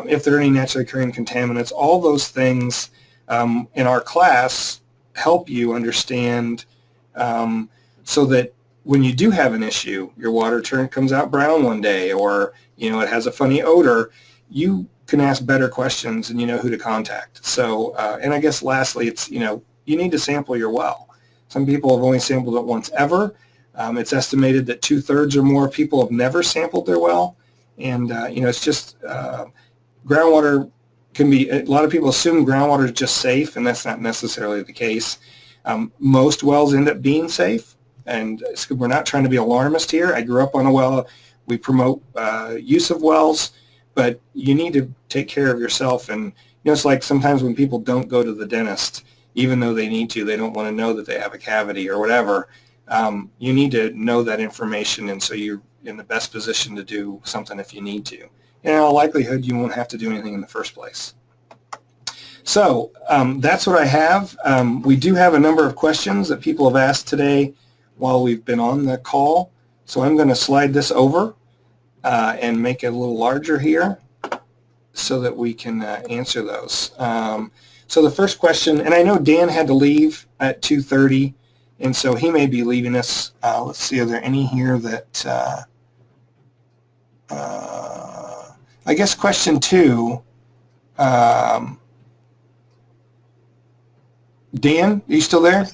if there are any naturally occurring contaminants. All those things in our class help you understand so that when you do have an issue, your water comes out brown one day, or it has a funny odor, you can ask better questions and you know who to contact. So, and I guess lastly, it's you need to sample your well. Some people have only sampled it once ever. It's estimated that 2/3 or more people have never sampled their well, and it's just groundwater can be. A lot of people assume groundwater is just safe, and that's not necessarily the case. Most wells end up being safe, and we're not trying to be alarmist here. I grew up on a well. We promote use of wells, but you need to take care of yourself. And it's like sometimes when people don't go to the dentist, even though they need to, they don't want to know that they have a cavity or whatever. You need to know that information, and so you're in the best position to do something if you need to. And in all likelihood, you won't have to do anything in the first place. So that's what I have. We do have a number of questions that people have asked today while we've been on the call. So I'm going to slide this over and make it a little larger here so that we can answer those. So the first question, and I know Dan had to leave at 2:30, and so he may be leaving us. Let's see, are there any here that, I guess question 2, Dan, are you still there?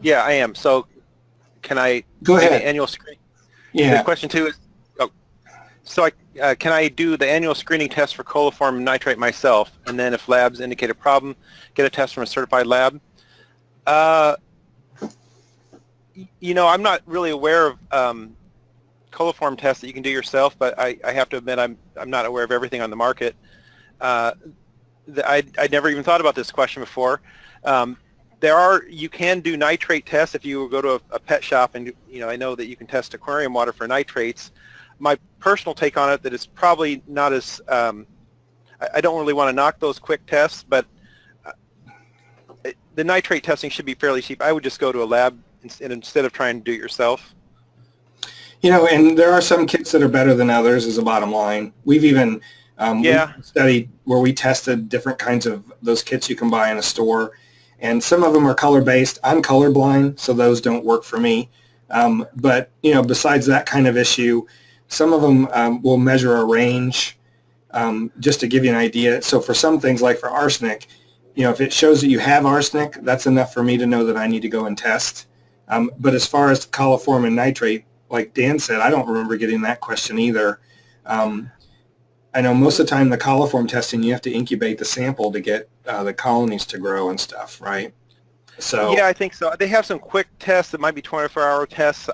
Yeah, I am. So can I go ahead? The annual screen. Yeah. The question 2 is, so can I do the annual screening test for coliform nitrate myself, and then if labs indicate a problem, get a test from a certified lab? I'm not really aware of coliform tests that you can do yourself, but I have to admit I'm not aware of everything on the market. I'd never even thought about this question before. You can do nitrate tests if you go to a pet shop, and I know that you can test aquarium water for nitrates. My personal take on it that it's probably not as I don't really want to knock those quick tests, but the nitrate testing should be fairly cheap. I would just go to a lab instead of trying to do it yourself. And there are some kits that are better than others is the bottom line. We've even we've studied where we tested different kinds of those kits you can buy in a store, and some of them are color-based. I'm colorblind, so those don't work for me. But, besides that kind of issue, some of them will measure a range just to give you an idea. So for some things, like for arsenic, if it shows that you have arsenic, that's enough for me to know that I need to go and test. But as far as coliform and nitrate, like Dan said, I don't remember getting that question either. I know most of the time the coliform testing, you have to incubate the sample to get the colonies to grow and stuff, right? So yeah, I think so. They have some quick tests that might be 24-hour tests.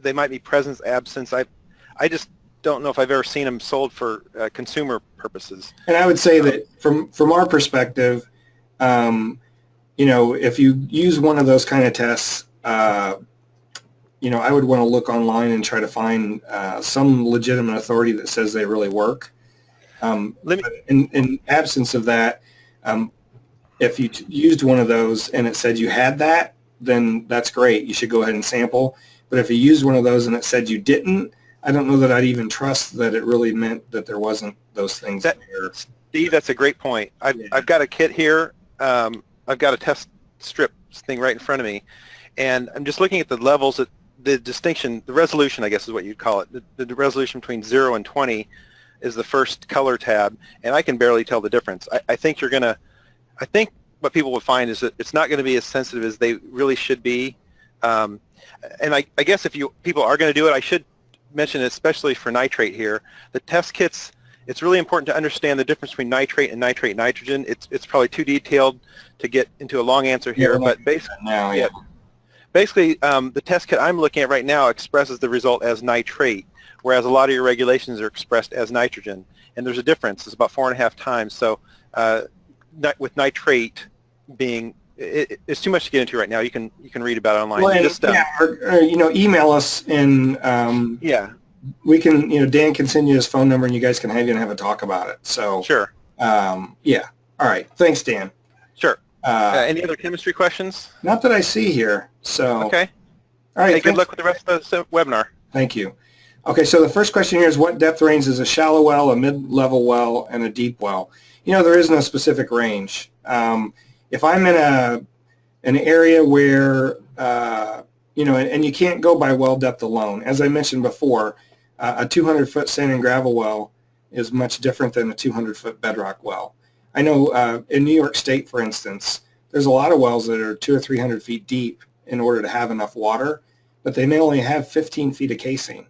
They might be presence, absence. I just don't know if I've ever seen them sold for consumer purposes. And I would say that from our perspective, if you use one of those kind of tests, I would want to look online and try to find some legitimate authority that says they really work. In absence of that, if you used one of those and it said you had that, then that's great. You should go ahead and sample. But if you used one of those and it said you didn't, I don't know that I'd even trust that it really meant that there wasn't those things there. Steve, that's a great point. I've got a kit here. I've got a test strip thing right in front of me, and I'm just looking at the levels, the distinction, the resolution, I guess is what you'd call it. The resolution between 0 and 20 is the first color tab, and I can barely tell the difference. I think what people will find is that it's not going to be as sensitive as they really should be. And I guess if people are going to do it, I should mention, especially for nitrate here, the test kits, it's really important to understand the difference between nitrate and nitrate nitrogen. It's probably too detailed to get into a long answer here, but basically the test kit I'm looking at right now expresses the result as nitrate, whereas a lot of your regulations are expressed as nitrogen, and there's a difference. It's about 4.5 times. So with nitrate being, it's too much to get into right now. You can read about it online. Well, email us and we can, Dan can send you his phone number and you guys can have a talk about it. So sure. All right. Thanks, Dan. Sure. Any other chemistry questions? Not that I see here. So okay. All right. Hey, good luck with the rest of the webinar. Thank you. Okay, so the first question here is what depth range is a shallow well, a mid-level well, and a deep well? There is no specific range. If I'm in an area where, and you can't go by well depth alone. As I mentioned before, a 200-foot sand and gravel well is much different than a 200-foot bedrock well. I know in New York State, for instance, there's a lot of wells that are 200 or 300 feet deep in order to have enough water, but they may only have 15 feet of casing.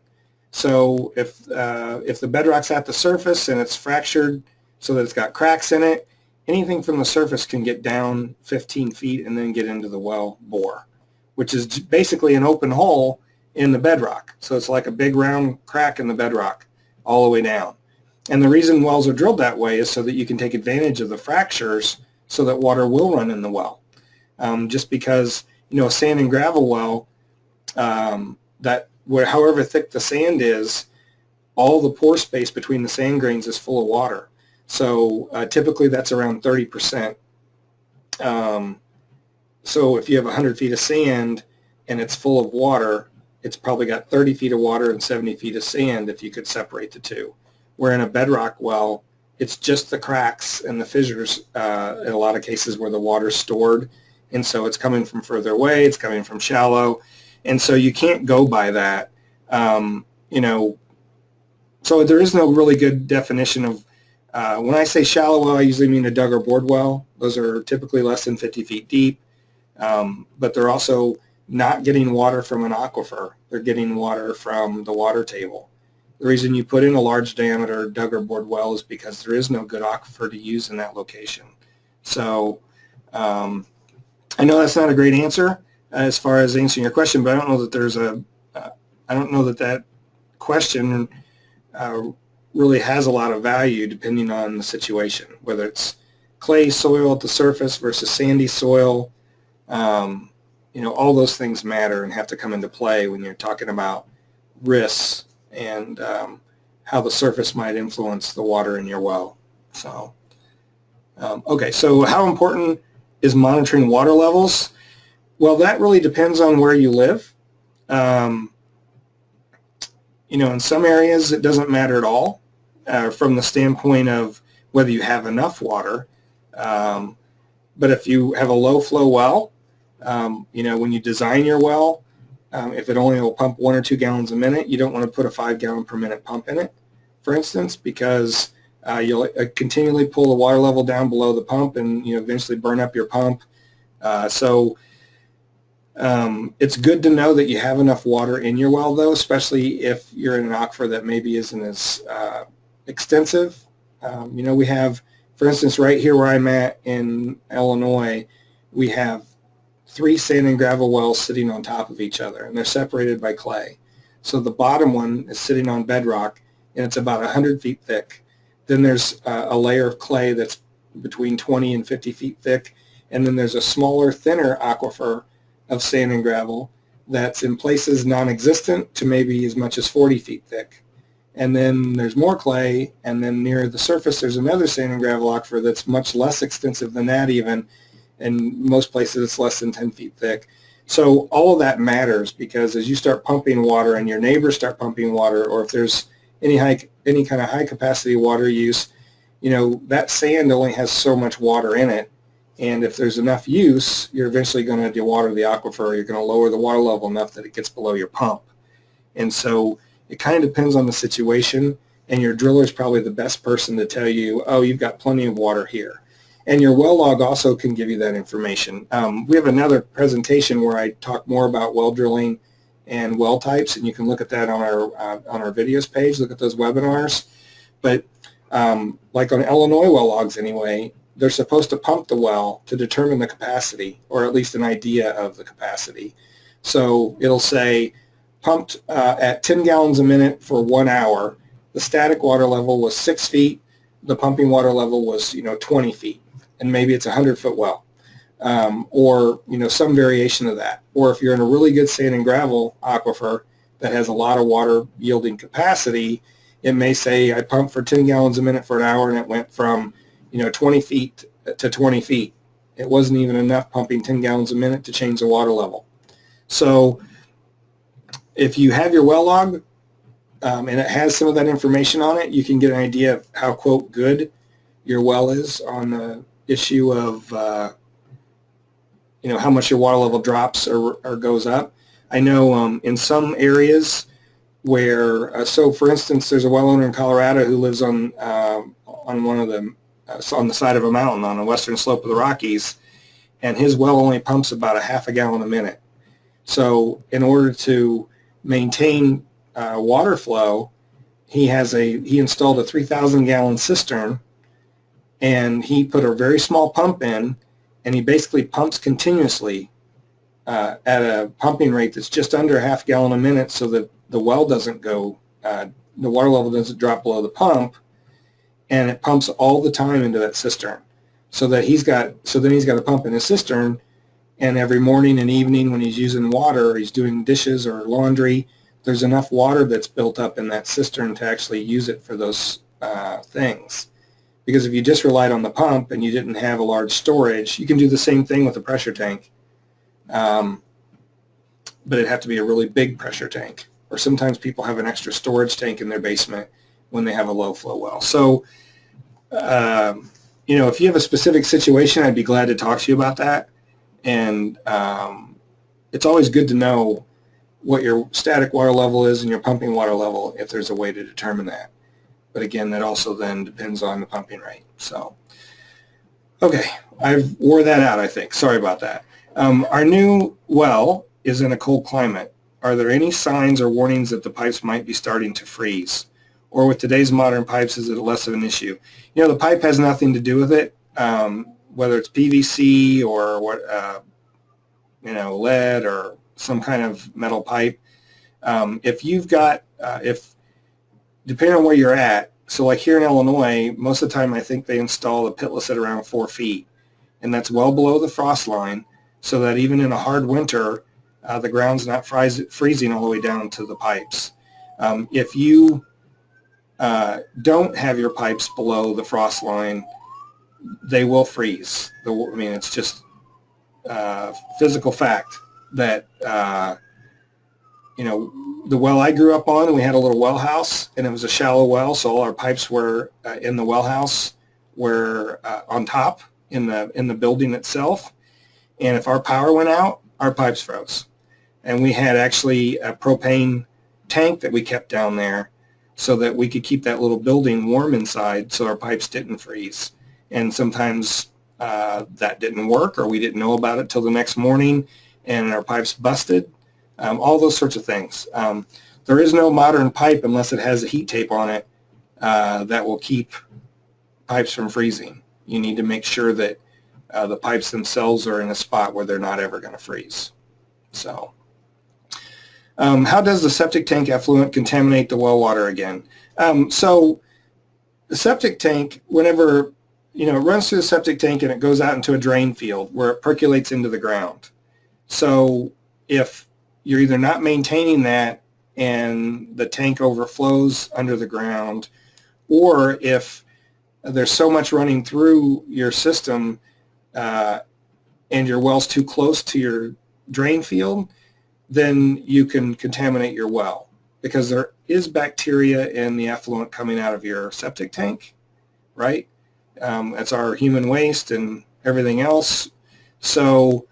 So if the bedrock's at the surface and it's fractured so that it's got cracks in it, anything from the surface can get down 15 feet and then get into the well bore, which is basically an open hole in the bedrock. So it's like a big round crack in the bedrock all the way down. And the reason wells are drilled that way is so that you can take advantage of the fractures so that water will run in the well. Just because, a sand and gravel well, however thick the sand is, all the pore space between the sand grains is full of water. So typically that's around 30%. So if you have 100 feet of sand and it's full of water, it's probably got 30 feet of water and 70 feet of sand if you could separate the two. Where in a bedrock well, it's just the cracks and the fissures in a lot of cases where the water's stored. And so it's coming from further away, it's coming from shallow. And so you can't go by that. So there is no really good definition of, when I say shallow well, I usually mean a dug or bored well. Those are typically less than 50 feet deep, but they're also not getting water from an aquifer. They're getting water from the water table. The reason you put in a large diameter dug or bored well is because there is no good aquifer to use in that location. So I know that's not a great answer as far as answering your question, but I don't know that I don't know that that question really has a lot of value depending on the situation, whether it's clay soil at the surface versus sandy soil. All those things matter and have to come into play when you're talking about risks and how the surface might influence the water in your well. So, okay, so how important is monitoring water levels? Well, that really depends on where you live. In some areas it doesn't matter at all from the standpoint of whether you have enough water. But if you have a low flow well, when you design your well, if it only will pump 1 or 2 gallons a minute, you don't want to put a 5 gallon per minute pump in it, for instance, because you'll continually pull the water level down below the pump and eventually burn up your pump. It's good to know that you have enough water in your well, though, especially if you're in an aquifer that maybe isn't as extensive. We have, for instance, right here where I'm at in Illinois, we have 3 sand and gravel wells sitting on top of each other, and they're separated by clay. So the bottom one is sitting on bedrock, and it's about 100 feet thick. Then there's a layer of clay that's between 20 and 50 feet thick, and then there's a smaller, thinner aquifer of sand and gravel that's in places non-existent to maybe as much as 40 feet thick. And then there's more clay, and then near the surface there's another sand and gravel aquifer that's much less extensive than that even. In most places it's less than 10 feet thick. So all of that matters, because as you start pumping water and your neighbors start pumping water, or if there's any kind of high capacity water use, that sand only has so much water in it. And if there's enough use, you're eventually going to dewater the aquifer. You're going to lower the water level enough that it gets below your pump. And so it kind of depends on the situation, and your driller is probably the best person to tell you, oh, you've got plenty of water here. And your well log also can give you that information. We have another presentation where I talk more about well drilling and well types, and you can look at that on our videos page, look at those webinars. But like on Illinois well logs anyway, they're supposed to pump the well to determine the capacity, or at least an idea of the capacity. So it'll say pumped at 10 gallons a minute for 1 hour. The static water level was 6 feet. The pumping water level was 20 feet. And maybe it's a 100-foot well, or some variation of that. Or if you're in a really good sand and gravel aquifer that has a lot of water yielding capacity, it may say I pumped for 10 gallons a minute for an hour, and it went from 20 feet to 20 feet. It wasn't even enough pumping 10 gallons a minute to change the water level. So if you have your well log and it has some of that information on it, you can get an idea of how, quote, good your well is on the issue of how much your water level drops or goes up. I know in some areas where, so for instance, there's a well owner in Colorado who lives on one of the on the side of a mountain on the western slope of the Rockies, and his well only pumps about a half a gallon a minute. So in order to maintain water flow, he installed a 3,000 gallon cistern, and he put a very small pump in, and he basically pumps continuously at a pumping rate that's just under half gallon a minute, so that the well doesn't go, the water level doesn't drop below the pump, and it pumps all the time into that cistern. So that then he's got a pump in his cistern, and every morning and evening when he's using water, or he's doing dishes or laundry, there's enough water that's built up in that cistern to actually use it for those things. Because if you just relied on the pump and you didn't have a large storage, you can do the same thing with a pressure tank. But it'd have to be a really big pressure tank. Or sometimes people have an extra storage tank in their basement when they have a low flow well. So, if you have a specific situation, I'd be glad to talk to you about that. And it's always good to know what your static water level is and your pumping water level if there's a way to determine that. But again, that also then depends on the pumping rate. So, okay, I've wore that out, I think. Sorry about that. Our new well is in a cold climate. Are there any signs or warnings that the pipes might be starting to freeze? Or with today's modern pipes, is it less of an issue? The pipe has nothing to do with it, whether it's PVC or what, lead or some kind of metal pipe. If you've got, depending on where you're at, so like here in Illinois, most of the time I think they install the pitless at around 4 feet, and that's well below the frost line, so that even in a hard winter, the ground's not freezing all the way down to the pipes. If you don't have your pipes below the frost line, they will freeze. It's just physical fact that, the well I grew up on, and we had a little well house, and it was a shallow well, so all our pipes were in the well house, were on top in the building itself. And if our power went out, our pipes froze. And we had actually a propane tank that we kept down there so that we could keep that little building warm inside so our pipes didn't freeze. And sometimes that didn't work, or we didn't know about it till the next morning, and our pipes busted. All those sorts of things. There is no modern pipe unless it has a heat tape on it that will keep pipes from freezing. You need to make sure that the pipes themselves are in a spot where they're not ever going to freeze. So, how does the septic tank effluent contaminate the well water again? So the septic tank, whenever, it runs through the septic tank and it goes out into a drain field where it percolates into the ground. So if you're either not maintaining that and the tank overflows under the ground, or if there's so much running through your system and your well's too close to your drain field, then you can contaminate your well, because there is bacteria in the effluent coming out of your septic tank, right? It's our human waste and everything else. So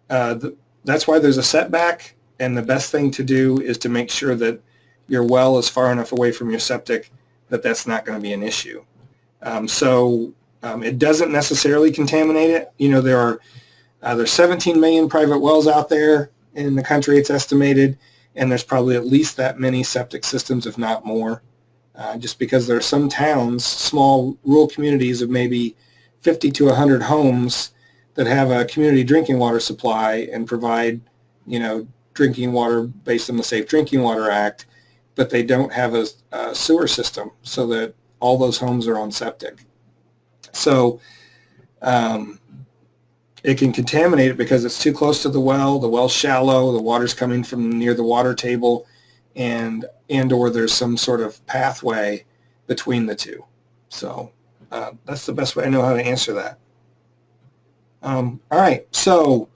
that's why there's a setback. And the best thing to do is to make sure that your well is far enough away from your septic that that's not going to be an issue. It doesn't necessarily contaminate it. There's 17 million private wells out there in the country, it's estimated, and there's probably at least that many septic systems, if not more, just because there are some towns, small rural communities of maybe 50 to 100 homes that have a community drinking water supply and provide, drinking water based on the Safe Drinking Water Act, but they don't have a sewer system, so that all those homes are on septic. So it can contaminate it because it's too close to the well's shallow, the water's coming from near the water table, and or there's some sort of pathway between the two. So that's the best way I know how to answer that. All right, so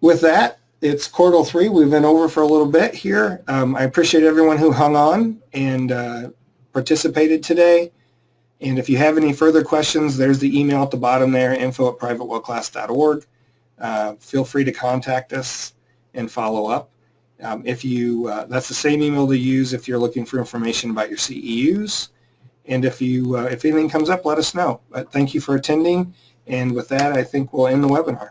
with that, it's 3:15. We've been over for a little bit here. I appreciate everyone who hung on and participated today. And if you have any further questions, there's the email at the bottom there, info@privatewellclass.org. Feel free to contact us and follow up. That's the same email to use if you're looking for information about your CEUs. And if anything comes up, let us know. But thank you for attending. And with that, I think we'll end the webinar.